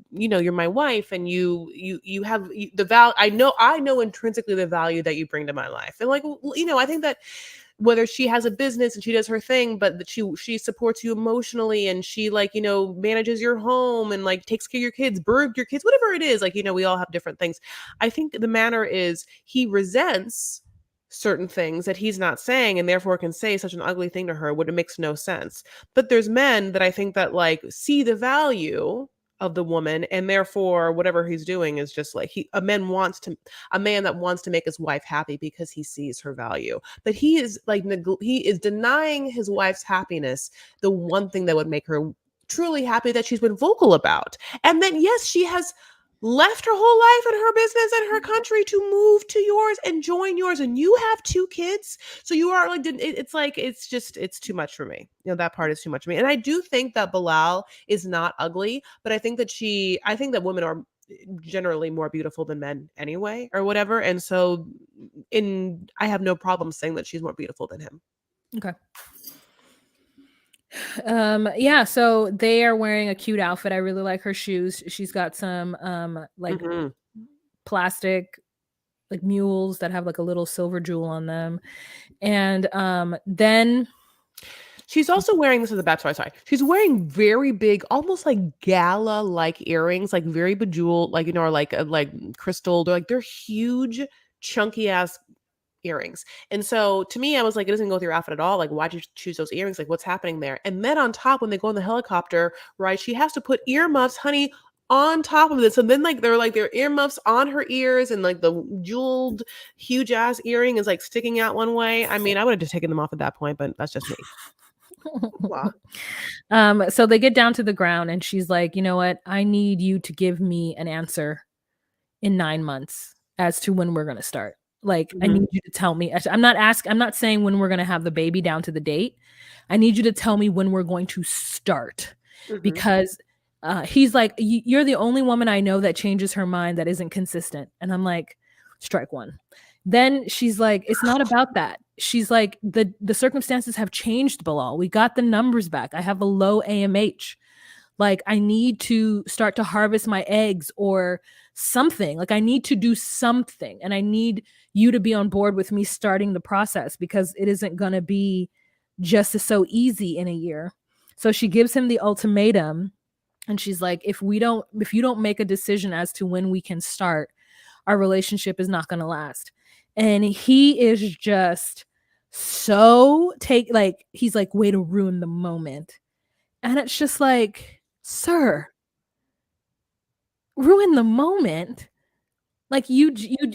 my wife, and you have the value. I know intrinsically the value that you bring to my life, and like I think that whether she has a business and she does her thing, but that she supports you emotionally, and she like manages your home and like takes care of your kids, birth your kids, whatever it is, like we all have different things. I think the manner is he resents certain things that he's not saying, and therefore can say such an ugly thing to her when it makes no sense. But there's men that I think that like see the value of the woman, and therefore whatever he's doing is just like a man that wants to make his wife happy because he sees her value. But he is like he is denying his wife's happiness, the one thing that would make her truly happy, that she's been vocal about. And then yes, she has left her whole life and her business and her country to move to yours and join yours, and you have 2 kids, so you are like it's like it's too much for me. That part is too much for me. And I do think that Bilal is not ugly, but I think that women are generally more beautiful than men anyway, or whatever. And so I have no problem saying that she's more beautiful than him. okay. Yeah, so they are wearing a cute outfit. I really like her shoes. She's got some like Mhm. plastic like mules that have like a little silver jewel on them. And then She's also wearing, this is a bad sorry. She's wearing very big, almost like gala-like earrings, like very bejeweled, like or like crystal. They're huge, chunky ass earrings. And so to me, I was like, it doesn't go with your outfit at all. Like, why'd you choose those earrings? Like, what's happening there? And then on top, when they go in the helicopter, right, she has to put earmuffs, honey, on top of this. And then like their earmuffs on her ears, and like the jeweled huge ass earring is like sticking out one way. I mean, I would have just taken them off at that point, but that's just me. Wow. So they get down to the ground, and she's like, you know what? I need you to give me an answer in 9 months as to when we're gonna start. Like, I Mhm. need you to tell me. I'm not saying when we're gonna have the baby down to the date. I need you to tell me when we're going to start. Mhm. Because he's like, you're the only woman I know that changes her mind, that isn't consistent. And I'm like, strike one. Then she's like, it's not about that. She's like, the circumstances have changed, Bilal. We got the numbers back. I have a low AMH. Like, I need to start to harvest my eggs or something. Like, I need to do something. And I need you to be on board with me starting the process, because it isn't going to be just so easy in a year. So she gives him the ultimatum, and she's like, if you don't make a decision as to when we can start, our relationship is not going to last. And he is just so he's like, way to ruin the moment. And it's just like, sir, ruin the moment. Like you,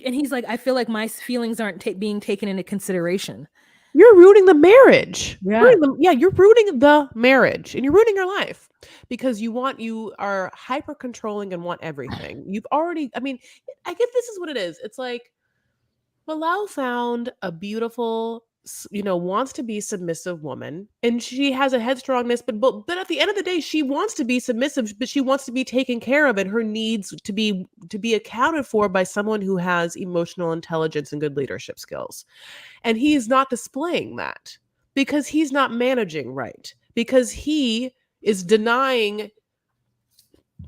and he's like, I feel like my feelings aren't being taken into consideration. You're ruining the marriage. Yeah. You're ruining the marriage and you're ruining your life because you are hyper controlling and want everything. You've already, I mean, I guess this is what it is. It's like Bilal found a beautiful, wants to be submissive woman, and she has a headstrongness, but at the end of the day, she wants to be submissive, but she wants to be taken care of, and her needs to be accounted for by someone who has emotional intelligence and good leadership skills. And he is not displaying that because he's not managing right, because he is denying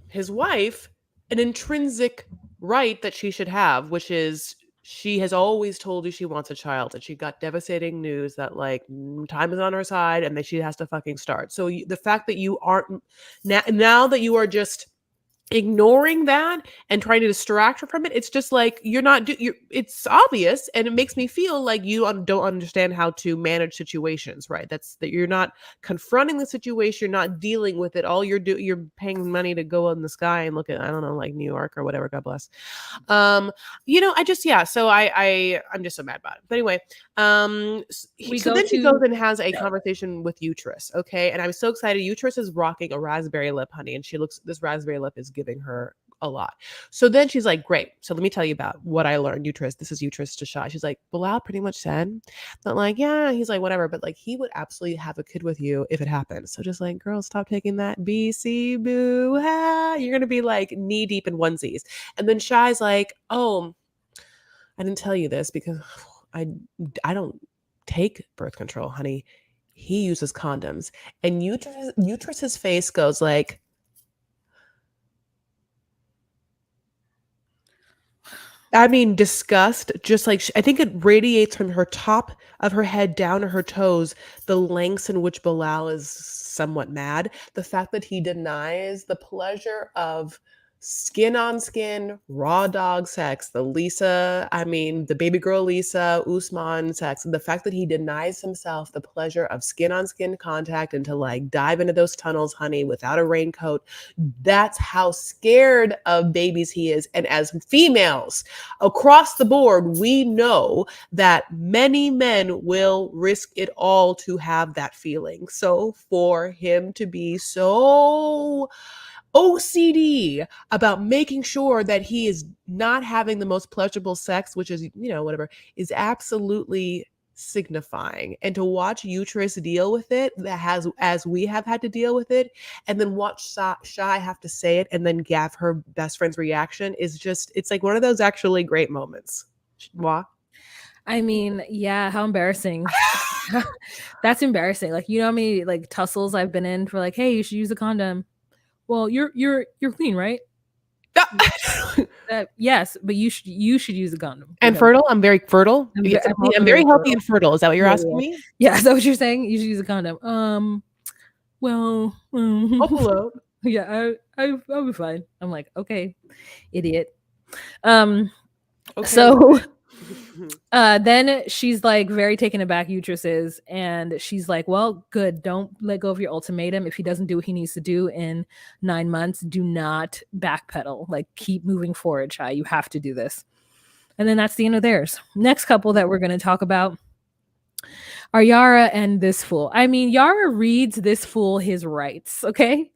his wife an intrinsic right that she should have, which is she has always told you she wants a child, and she got devastating news that like time is on her side and that she has to fucking start. So the fact that you aren't now that you are just ignoring that and trying to distract her from it, it's just like you're not it's obvious, and it makes me feel like you don't understand how to manage situations, right? That's that you're not confronting the situation, you're not dealing with it. All you're paying money to go in the sky and look at, I don't know, like New York or whatever, god bless. I just, yeah, so I'm just so mad about it. But anyway, so then she goes and has a conversation with Uterus, okay? And I'm so excited. Uterus is rocking a raspberry lip, honey, and this raspberry lip is giving her a lot. So then she's like, great. So let me tell you about what I learned. Uterus, this is Uterus to Shah. She's like, Bilal pretty much said that, like, yeah, he's like, whatever, but like he would absolutely have a kid with you if it happened. So just like, girl, stop taking that BC boo. Ha. You're gonna be like knee deep in onesies. And then Shah's like, oh, I didn't tell you this because I don't take birth control, honey. He uses condoms. And Uterus's face goes like, I mean, disgust, just like I think it radiates from her top of her head down to her toes, the lengths in which Bilal is somewhat mad. The fact that he denies the pleasure of skin on skin, raw dog sex, the baby girl Lisa, Usman sex, and the fact that he denies himself the pleasure of skin on skin contact and to like dive into those tunnels, honey, without a raincoat. That's how scared of babies he is. And as females, across the board, we know that many men will risk it all to have that feeling. So for him to be so OCD about making sure that he is not having the most pleasurable sex, which is, whatever, is absolutely signifying. And to watch Uterus deal with it, as we have had to deal with it, and then watch Shy have to say it and then Gav, her best friend's reaction, is just, it's like one of those actually great moments. Why? I mean, yeah, how embarrassing. That's embarrassing. Like, you know how many like tussles I've been in for like, hey, you should use a condom. Well, you're clean, right? Yes, but you should use a condom. And fertile? I'm very fertile. I'm very healthy fertile. and fertile. Is that what you're asking me? Yeah, is that what you're saying? You should use a condom. Well, Hello. yeah, I'll be fine. I'm like, okay, idiot. Okay. So then she's like very taken aback, Uterus is, and she's like, well, good, don't let go of your ultimatum. If he doesn't do what he needs to do in 9 months, do not backpedal. Like, keep moving forward, Chai. You have to do this. And then that's the end of theirs. Next couple that we're going to talk about are Yara and this fool. I mean, Yara reads this fool his rights, okay?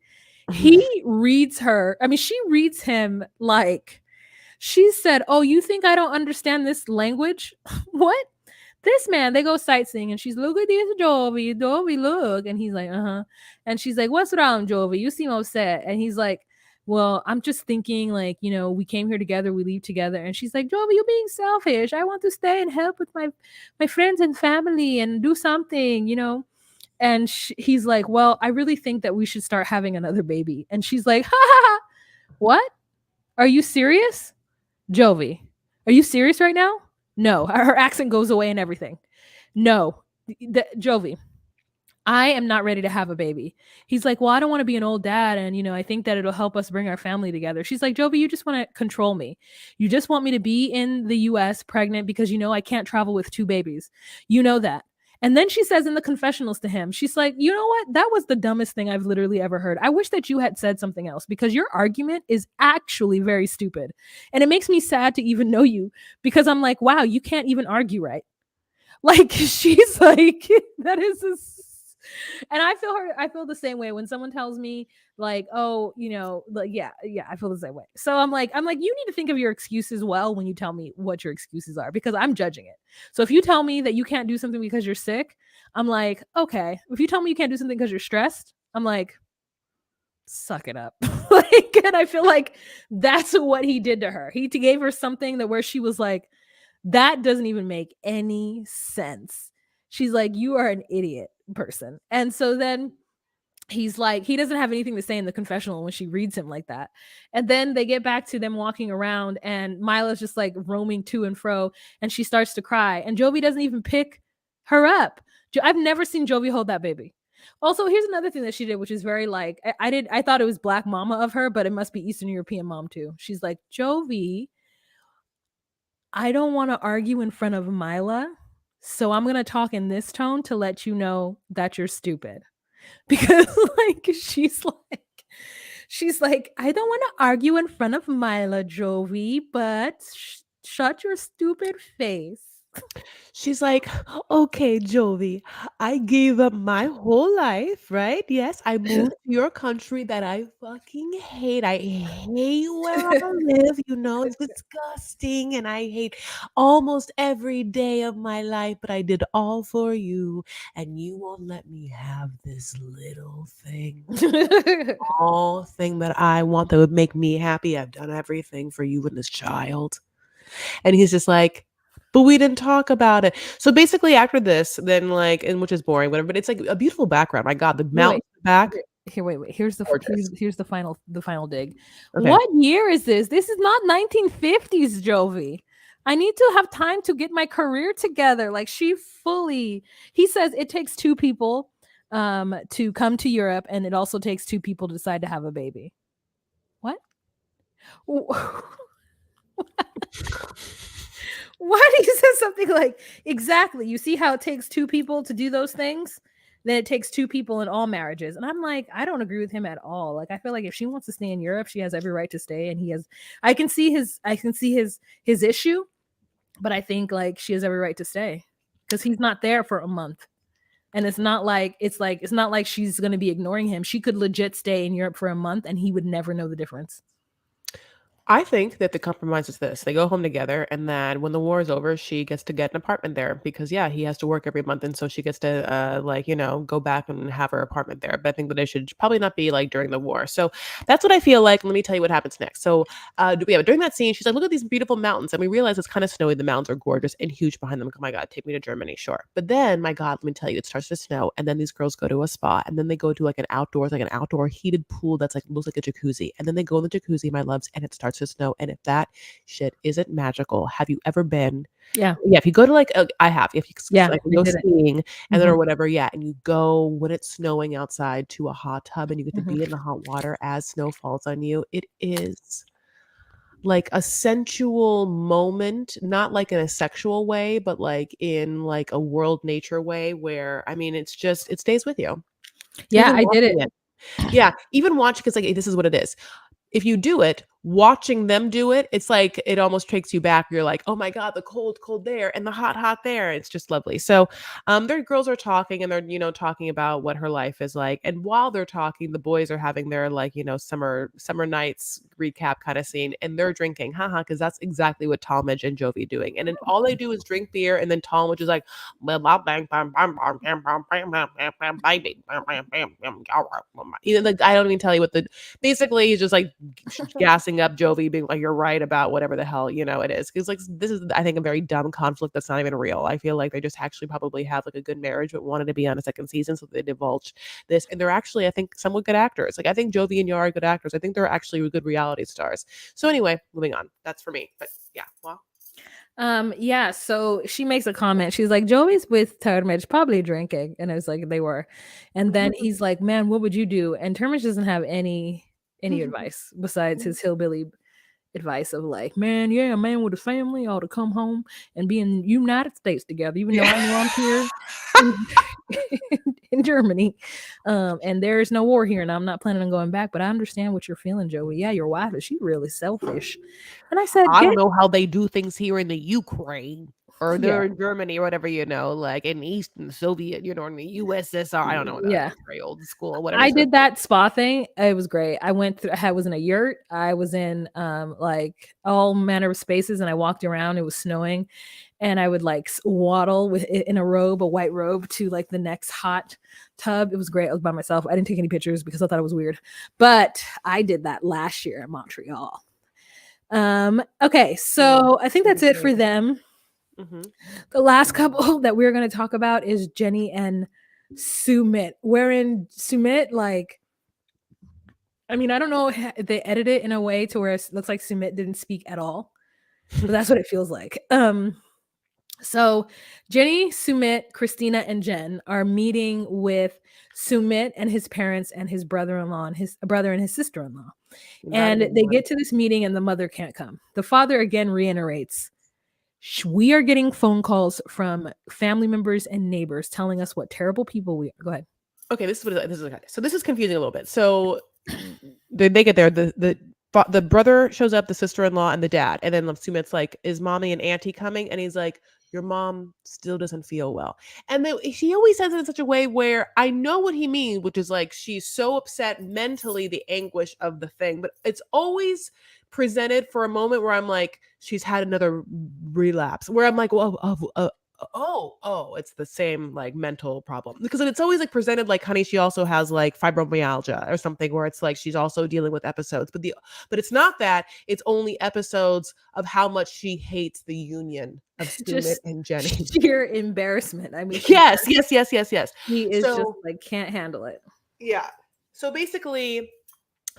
He reads her. I mean, she reads him like she said, oh, you think I don't understand this language? What? This man, they go sightseeing and she's, look at this, Jovi, look. And he's like, uh-huh. And she's like, what's wrong, Jovi? You seem upset. And he's like, well, I'm just thinking, like, we came here together, we leave together. And she's like, Jovi, you're being selfish. I want to stay and help with my friends and family and do something. And he's like, well, I really think that we should start having another baby. And she's like, ha ha ha, what? Are you serious? Jovi, are you serious right now? No. Her accent goes away and everything. No. Jovi, I am not ready to have a baby. He's like, well, I don't want to be an old dad. And, I think that it'll help us bring our family together. She's like, Jovi, you just want to control me. You just want me to be in the US pregnant because, I can't travel with two babies. You know that. And then she says in the confessionals to him, she's like, you know what? That was the dumbest thing I've literally ever heard. I wish that you had said something else because your argument is actually very stupid. And it makes me sad to even know you because I'm like, wow, you can't even argue right. Like she's like, that is and I feel the same way when someone tells me like, oh, like yeah, I feel the same way. So I'm like, you need to think of your excuses well when you tell me what your excuses are because I'm judging it. So if you tell me that you can't do something because you're sick, I'm like, okay. If you tell me you can't do something because you're stressed, I'm like, suck it up. Like, and I feel like that's what he did to her. He gave her something that where she was like, that doesn't even make any sense. She's like, you are an idiot person. And so then he's like, he doesn't have anything to say in the confessional when she reads him like that. And then they get back to them walking around, and Mila's just like roaming to and fro, and she starts to cry. And Jovi doesn't even pick her up. I've never seen Jovi hold that baby. Also, here's another thing that she did, which is very like, I thought it was Black Mama of her, but it must be Eastern European mom too. She's like, Jovi, I don't want to argue in front of Mila, so I'm going to talk in this tone to let you know that you're stupid. Because like she's like, I don't want to argue in front of Mila, Jovi, but shut your stupid face. She's like, okay, Jovi, I gave up my whole life, right? Yes, I moved to your country that I fucking hate. I hate where I live. It's disgusting. And I hate almost every day of my life, but I did all for you. And you won't let me have this little thing, small thing that I want that would make me happy. I've done everything for you and this child. And he's just like, but we didn't talk about it. So basically after this, then like, and which is boring, whatever, but it's like a beautiful background. My God, the Wait, mountains in the back, wait. Here's gorgeous. the final dig. Okay. What year is this? This is not 1950s, Jovi. I need to have time to get my career together. Like he says it takes two people to come to Europe, and it also takes two people to decide to have a baby. What? What? He says something like, exactly. You see how it takes two people to do those things? Then it takes two people in all marriages. And I'm like, I don't agree with him at all. Like, I feel like if she wants to stay in Europe, she has every right to stay. And I can see his issue, but I think like she has every right to stay because he's not there for a month. And it's not like she's going to be ignoring him. She could legit stay in Europe for a month and he would never know the difference. I think that the compromise is this. They go home together, and then when the war is over, she gets to get an apartment there because, yeah, he has to work every month. And so she gets to, go back and have her apartment there. But I think that it should probably not be like during the war. So that's what I feel like. Let me tell you what happens next. So, during that scene, she's like, look at these beautiful mountains. And we realize it's kind of snowy. The mountains are gorgeous and huge behind them. Oh my God, take me to Germany. Sure. But then, my God, let me tell you, it starts to snow. And then these girls go to a spa. And then they go to like an outdoor heated pool that's like, looks like a jacuzzi. And then they go in the jacuzzi, my loves, and it starts to snow. And if that shit isn't magical, have you ever been? Yeah. Yeah, if you go to like, I have. If you Yeah, like I go did it. skiing and then or whatever, yeah, and you go when it's snowing outside to a hot tub and you get to be in the hot water as snow falls on you, it is like a sensual moment, not like in a sexual way, but like in like a world nature way where I mean, it's just it stays with you. Yeah, Even I did it. watching it. Yeah, even watch because like this is what it is. If you do it, watching them do it, it's like it almost takes you back. You're like, "Oh my God, the cold, cold there and the hot, hot there." It's just lovely. So, their girls are talking and they're, talking about what her life is like. And while they're talking, the boys are having their like, summer nights recap kind of scene and they're drinking. Haha, because that's exactly what Talmadge and Jovi doing. And then all they do is drink beer and then Talmadge is like, like I don't even tell you what the basically he's just like gassing up Jovi, being like, "You're right about whatever the hell it is." Because like this is, I think, a very dumb conflict that's not even real. I feel like they just actually probably have like a good marriage, but wanted to be on a second season, so they divulged this. And they're actually, I think, somewhat good actors. Like I think Jovi and Yara are good actors. I think they're actually good reality stars. So anyway, moving on. That's for me. But yeah, well. Yeah, so she makes a comment. She's like, Joey's with Termage, probably drinking. And I was like, they were. And then he's like, man, what would you do? And Termage doesn't have any advice besides his hillbilly advice of like, man, yeah, a man with a family ought to come home and be in United States together, even though I know I'm here in, in Germany. And there is no war here, and I'm not planning on going back. But I understand what you're feeling, Joey. Yeah, your wife is she really selfish. And I said, I get don't know how they do things here in the Ukraine or yeah, they're in Germany or whatever, like in Eastern Soviet, in the USSR. I don't know. yeah. It's very old school or whatever. I So did that spa thing. It was great. I went through I was in a yurt. I was in like all manner of spaces and I walked around. It was snowing and I would like waddle with in a robe, a white robe to like the next hot tub. It was great. I was by myself. I didn't take any pictures because I thought it was weird. But I did that last year in Montreal. Okay, so I think that's it for them. mm-hmm. The last couple that we're going to talk about is Jenny and Sumit. Wherein Sumit like I mean, I don't know if they edit it in a way to where it looks like Sumit didn't speak at all, but that's what it feels like. So Jenny, Sumit, Christina, and Jen are meeting with Sumit and his parents and his brother-in-law and his brother and his sister-in-law. Not And they anymore. get to this meeting and the mother can't come. The father again reiterates, we are getting phone calls from family members and neighbors telling us what terrible people we are. Go ahead. Okay, this is okay. So this is confusing a little bit. So they get there. The brother shows up, the sister-in-law, and the dad, and then Sumit's like, "Is mommy and auntie coming?" And he's like, "Your mom still doesn't feel well." And she always says it in such a way where I know what he means, which is like she's so upset mentally, the anguish of the thing, but it's always presented for a moment where I'm like, she's had another relapse, where I'm like, well, it's the same like mental problem because it's always like presented like, honey, she also has like fibromyalgia or something where it's like she's also dealing with episodes, but it's not that. It's only episodes of how much she hates the union of Sumit Just and Jenny. sheer embarrassment. I mean, Yes. she is just So like can't handle it. yeah. So basically,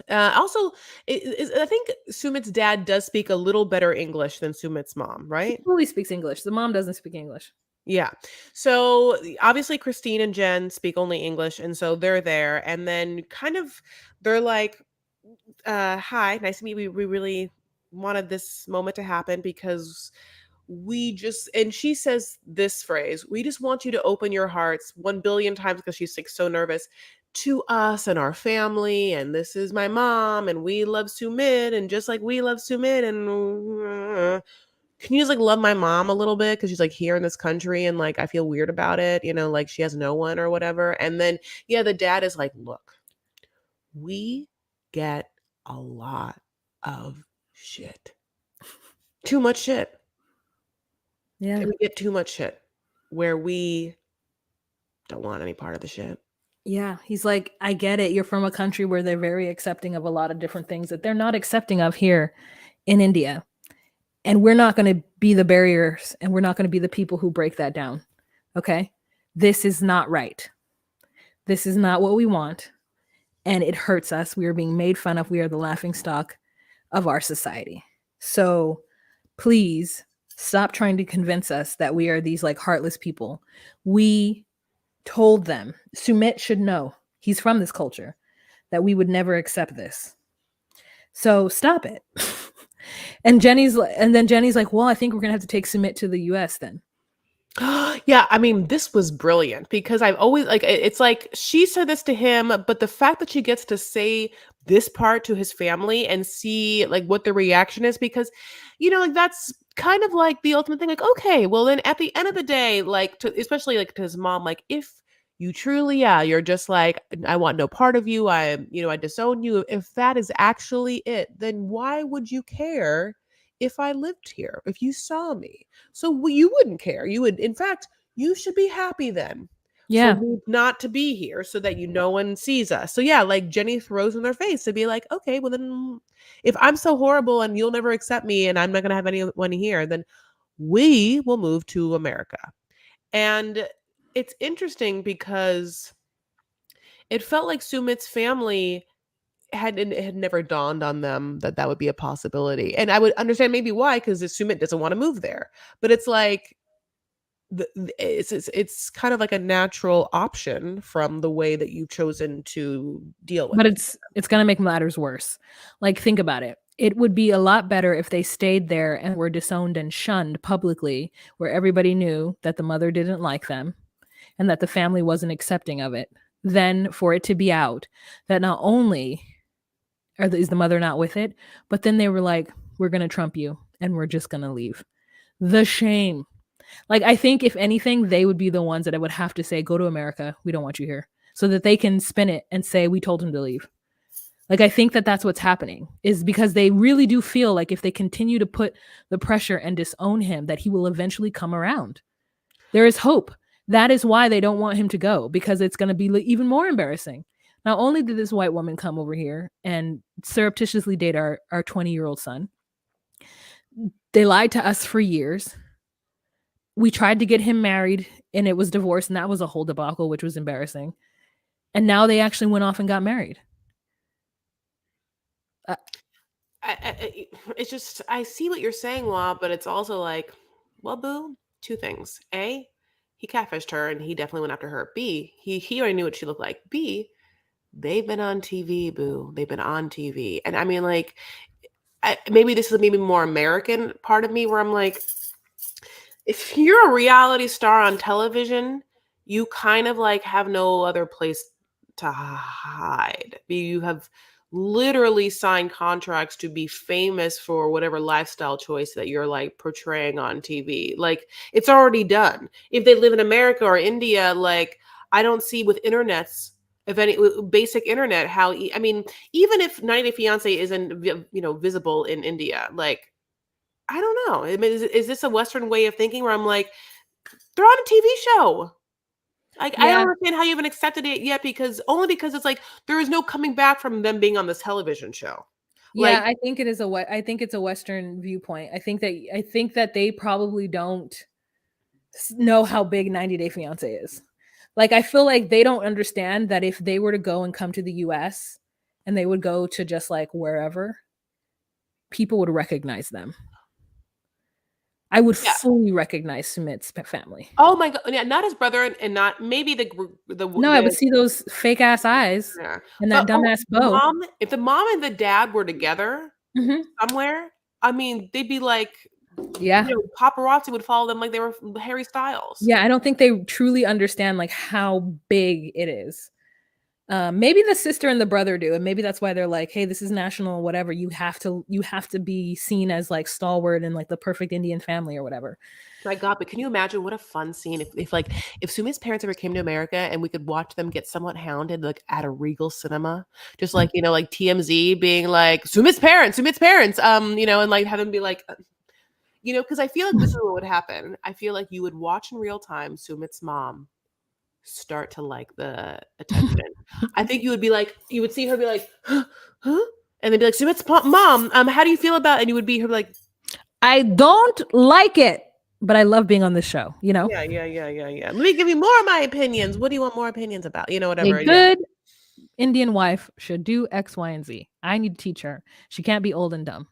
also, I think Sumit's dad does speak a little better English than Sumit's mom, He right? fully speaks English. The mom doesn't speak English. Yeah. So obviously Christine and Jen speak only English and so they're there and then kind of they're like hi, nice to meet you. We really wanted this moment to happen because we just and she says this phrase, we just want you to open your hearts 1 billion times because she's like so nervous to us and our family and this is my mom and we love Sumit and just like we love Sumit and can you just like love my mom a little bit because she's like here in this country and like I feel weird about it, like she has no one or whatever. And then yeah, the dad is like, look, we get a lot of shit. Too much shit. Yeah. We get too much shit where we don't want any part of the shit. Yeah. He's like, I get it. You're from a country where they're very accepting of a lot of different things that they're not accepting of here in India. And we're not going to be the barriers and we're not going to be the people who break that down. Okay. This is not right. This is not what we want. And it hurts us. We are being made fun of. We are the laughing stock of our society. So please stop trying to convince us that we are these like heartless people. We told them, Sumit should know, he's from this culture, that we would never accept this. So stop it. And then Jenny's like, well, I think we're gonna have to take Sumit to the US then. Yeah, I mean, this was brilliant because I've always like it's like she said this to him, but the fact that she gets to say this part to his family and see like what the reaction is because like that's kind of like the ultimate thing like okay, well then at the end of the day like especially like to his mom like if you truly you're just like I want no part of you, I disown you, if that is actually it, then why would you care if I lived here, if you saw me? So you wouldn't care. You would, in fact, you should be happy then for Yeah. me not to be here so that no one sees us. So yeah, like Jenny throws in their face to be like, okay, well then if I'm so horrible and you'll never accept me and I'm not gonna have anyone here, then we will move to America. And it's interesting because it felt like Sumit's family it had never dawned on them that that would be a possibility. And I would understand maybe why, because Sumit doesn't want to move there. But it's like it's kind of like a natural option from the way that you've chosen to deal with But it. it's gonna make matters worse. Like, think about it. It would be a lot better if they stayed there and were disowned and shunned publicly, where everybody knew that the mother didn't like them and that the family wasn't accepting of it, than for it to be out that not only is the mother not with it, but then they were like, "We're gonna trump you and we're just gonna leave." The shame. Like, I think if anything, they would be the ones that I would have to say, "Go to America. We don't want you here," so that they can spin it and say, "We told him to leave." Like, I think that that's what's happening, is because they really do feel like if they continue to put the pressure and disown him, that he will eventually come around. There is hope. That is why they don't want him to go, because it's going to be even more embarrassing. Not only did this white woman come over here and surreptitiously date our 20-year-old son, they lied to us for years. We tried to get him married and it was divorced, and that was a whole debacle, which was embarrassing. And now they actually went off and got married. Uh, It's just I see what you're saying, Wa, but it's also like, well, boo, two things. A, he catfished her and he definitely went after her. B, he already knew what she looked like. B, they've been on TV, boo. They've been on TV. And I mean, like, maybe this is maybe more American part of me where I'm like, if you're a reality star on television, you kind of like have no other place to hide. You have literally signed contracts to be famous for whatever lifestyle choice that you're like portraying on TV. Like, it's already done. If they live in America or India, like, I don't see with internets, if any with basic internet, how I mean, even if 90 Day Fiance isn't visible in India, like, I don't know. I mean, is this a Western way of thinking where I'm like, they're on a TV show? Like, I don't yeah, understand how you haven't accepted it yet, because only because it's like there is no coming back from them being on this television show. Like, yeah. I think it is I think it's a Western viewpoint. I think that they probably don't know how big 90 Day Fiance is. Like, I feel like they don't understand that if they were to go and come to the US and they would go to just like wherever, people would recognize them. I would yeah. fully recognize Sumit's family. Oh my god, yeah, not his brother, and not maybe No, I would see those fake ass eyes yeah. and that But dumbass the bow. mom, if the mom and the dad were together Mhm. somewhere, I mean, they'd be like, Yeah. paparazzi would follow them like they were Harry Styles. Yeah, I don't think they truly understand like how big it is. Maybe the sister and the brother do, and maybe that's why they're like, "Hey, this is national, whatever. You have to be seen as like stalwart and like the perfect Indian family or whatever." My God, but can you imagine what a fun scene if Sumi's parents ever came to America and we could watch them get somewhat hounded like at a Regal cinema, just like like TMZ being like Sumit's parents, and like have them be like, because I feel like this is what would happen. I feel like you would watch in real time Sumit's mom start to like the attention. I think you would see her be like, huh, huh? And then be like, Sumit's mom, how do you feel about? And you would be her like, I don't like it, but I love being on this show, you know? yeah, yeah, yeah, yeah, yeah. Let me give you more of my opinions. What do you want more opinions about? A Whatever. Yeah. good Indian wife should do X, Y, and Z. I need to teach her. She can't be old and dumb,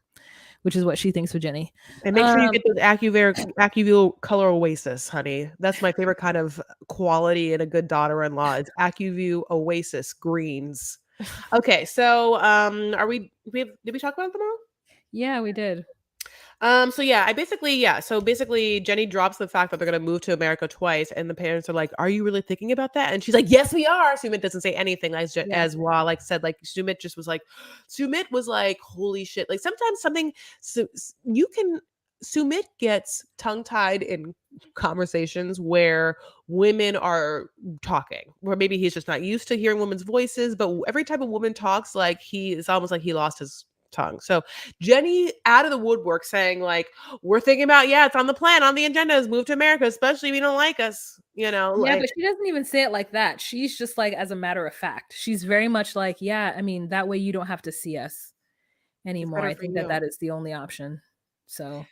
which is what she thinks with Jenny. And make sure you get those AccuView Color Oasis, honey. That's my favorite kind of quality in a good daughter-in-law. It's AccuView Oasis greens. Okay, so did we talk about them all? Yeah, we did. So basically Jenny drops the fact that they're gonna move to America twice, and the parents are like, "Are you really thinking about that?" And she's like, "Yes, we are." Sumit doesn't say anything, Yeah. as Wa like said, like Sumit was like, "Holy shit!" Like sometimes something you can. Sumit gets tongue tied in conversations where women are talking, where maybe he's just not used to hearing women's voices, but every time a woman talks, like it's almost like he lost his tongue. So Jenny out of the woodwork saying like, we're thinking about, yeah, it's on the plan, on the agenda is move to America, especially if you don't like us, Yeah, like but she doesn't even say it like that. She's just like, as a matter of fact. She's very much like, yeah, I mean, that way you don't have to see us it's anymore. better I for think that you. that is the only option. So,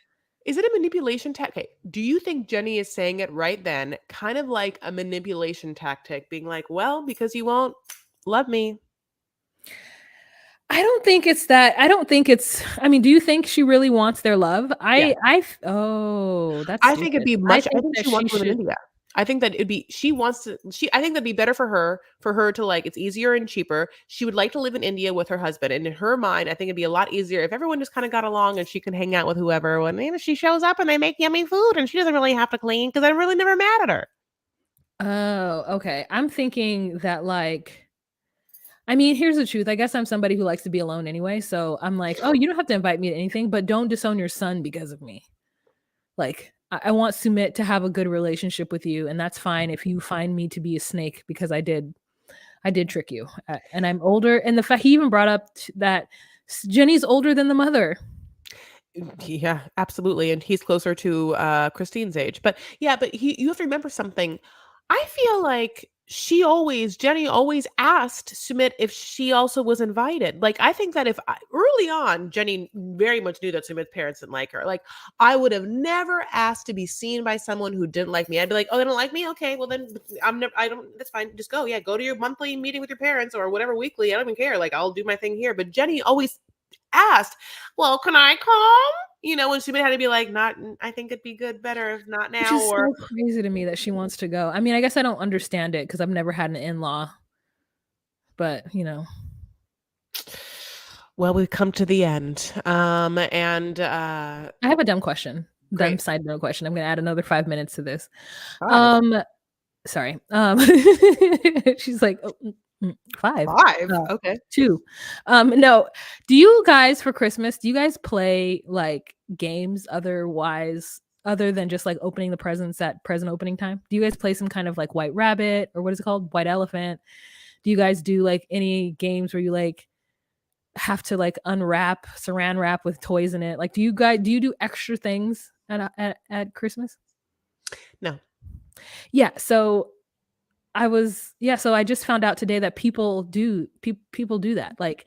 Is it a manipulation tactic? Do you think Jenny is saying it right then, kind of like a manipulation tactic, being like, well, because you won't love me? I don't think it's that. I don't think it's. I mean, do you think she really wants their love? Yeah. Oh, that's I think it'd stupid. be I much I think think that she she wants to live in should. India. I think that it'd be she wants to she I think that'd be better for her to, like, it's easier and cheaper. She would like to live in India with her husband, and in her mind, I think it'd be a lot easier if everyone just kinda got along and she can hang out with whoever when, she shows up and they make yummy food and she doesn't really have to clean because 'cause they're really never mad at her. Oh, okay. I'm thinking that like. I mean, here's the truth. I guess I'm somebody who likes to be alone anyway. So I'm like, oh, you don't have to invite me to anything, but don't disown your son because of me. Like, I want Sumit to have a good relationship with you, and that's fine if you find me to be a snake because I did trick you, and I'm older. And the fact he even brought up that Jenny's older than the mother. Yeah, absolutely, and he's closer to, Christine's age, but yeah, but he you have to remember something. I feel like Jenny always asked Sumit if she also was invited. Like, I think that if I early on, Jenny very much knew that Sumit's parents didn't like her. Like, I would have never asked to be seen by someone who didn't like me. I'd be like, "Oh, they don't like me? Okay, well then I don't that's fine. Just go. Yeah, go to your monthly meeting with your parents or whatever weekly. I don't even care. Like, I'll do my thing here." But Jenny always asked, "Well, can I come?" When Sumit had to be like, "Not I think it'd be good better if not Which now," is or so crazy to me that she wants to go. I mean, I guess I don't understand it because I've never had an in-law, but, well, we've come to the end. And I have a dumb question. Dumb great. side note question. I'm gonna add another 5 minutes to this. 5. Um, sorry. She's like, "Oh, 5, 5? uh, Okay. 2." No. Do you guys for Christmas, do you guys play, like, games other than just, like, opening the presents at present opening time? Do you guys play some kind of, like, White Rabbit or what is it called? White Elephant? Do you guys do, like, any games where you, like, have to, like, unwrap, Saran wrap with toys in it? Like, do you do extra things at Christmas? No. Yeah, so I just found out today that people do that. Like,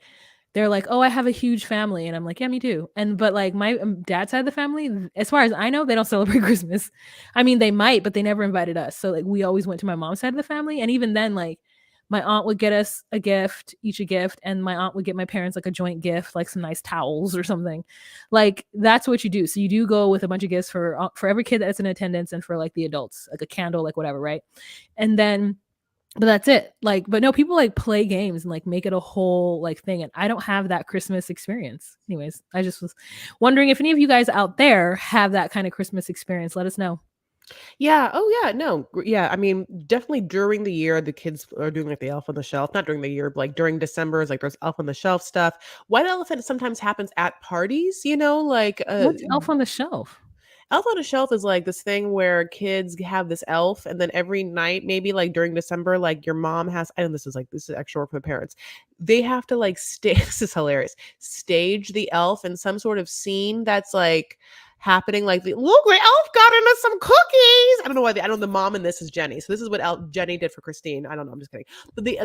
they're like, "Oh, I have a huge family," and I'm like, "Yeah, me too." But like my dad's side of the family, as far as I know, they don't celebrate Christmas. I mean, they might, but they never invited us. So like, we always went to my mom's side of the family, and even then, like, my aunt would get us a gift, each a gift, and my aunt would get my parents like a joint gift, like some nice towels or something. Like that's what you do. So you do go with a bunch of gifts for every kid that's in attendance and for like the adults, like a candle, like whatever, right? And then but that's it. Like, but no, people like play games and like make it a whole like thing. And I don't have that Christmas experience. Anyways, I just was wondering if any of you guys out there have that kind of Christmas experience. Let us know. Yeah. Oh, yeah. No. Yeah. I mean, definitely during the year, the kids are doing like the Elf on the Shelf. Not during the year, but like during December is like there's Elf on the Shelf stuff. White Elephant sometimes happens at parties. Like What's Elf on the Shelf? Elf on a Shelf is like this thing where kids have this elf, and then every night, maybe like during December, like your mom has, I know this is extra work for the parents. They have to like this is hilarious, stage the elf in some sort of scene that's like happening. Like, look, the elf got into some cookies. I don't know why. I know the mom in this is Jenny. So this is what Jenny did for Christine. I don't know. I'm just kidding. But then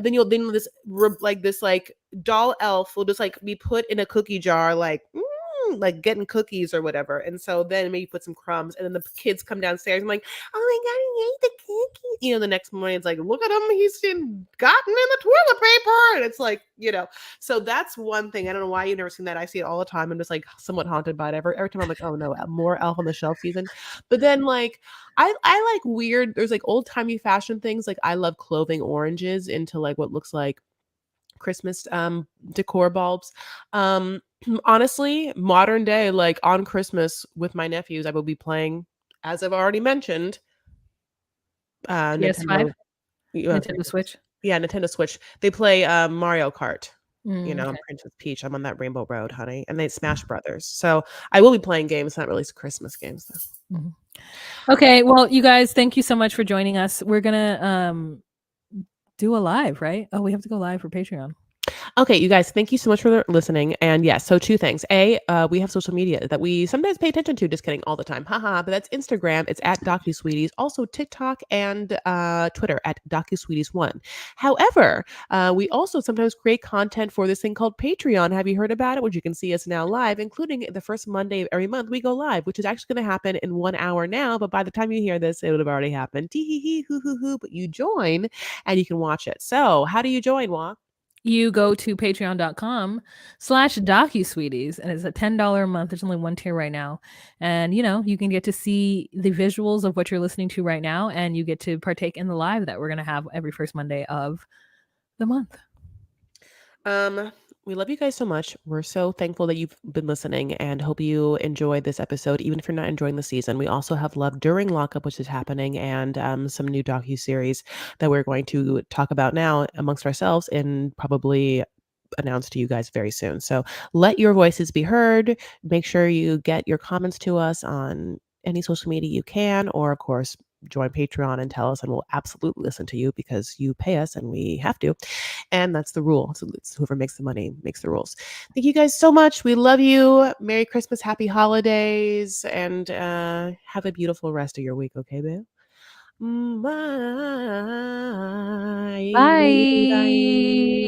this like doll elf will just like be put in a cookie jar, like getting cookies or whatever. And so then maybe put some crumbs, and then the kids come downstairs. I'm like, oh my god, he ate the cookie. The next morning it's like, look at him, gotten in the toilet paper, and it's like, So that's one thing. I don't know why you've never seen that. I see it all the time. I'm just like somewhat haunted by it. Every time I'm like, oh no, more Elf on the Shelf season. But then like I like weird. There's like old timey fashion things. Like I love clothing oranges into like what looks like Christmas decor bulbs. Honestly, modern day, like on Christmas with my nephews, I will be playing, as I've already mentioned, PS5, Nintendo. Yeah, Nintendo Switch. yeah, Nintendo Switch. They play Mario Kart. I'm Okay. Princess Peach. I'm on that Rainbow Road, honey, and they Smash Brothers. So I will be playing games, not really Christmas games though. Mhm. Okay. Well, you guys, thank you so much for joining us. We're gonna do a live, right? Oh, we have to go live for Patreon. Okay, you guys, thank you so much for listening. And yes, so two things. We have social media that we sometimes pay attention to, just kidding, all the time. Haha, but that's Instagram. It's at DocuSweeties. Also TikTok and Twitter at DocuSweeties1. However, we also sometimes create content for this thing called Patreon. Have you heard about it? Which you can see us now live, including the first Monday of every month, we go live, which is actually going to happen in 1 hour now. But by the time you hear this, it would have already happened. Tee hee hee, hoo hoo hoo. But you join and you can watch it. So how do you join, Wa? you go to patreon.com/docusweeties, and it's a $10 a month. There's only one tier right now. And, you can get to see the visuals of what you're listening to right now, and you get to partake in the live that we're going to have every first Monday of the month. We love you guys so much. We're so thankful that you've been listening and hope you enjoyed this episode, even if you're not enjoying the season. We also have Love During Lockup, which is happening, and some new docu-series that we're going to talk about now amongst ourselves and probably announce to you guys very soon. So let your voices be heard. Make sure you get your comments to us on any social media you can, or of course, join Patreon and tell us, and we'll absolutely listen to you because you pay us and we have to. And that's the rule. So it's whoever makes the money makes the rules. Thank you guys so much. We love you. Merry Christmas, happy holidays, and have a beautiful rest of your week. Okay, babe? Bye. Bye. Bye.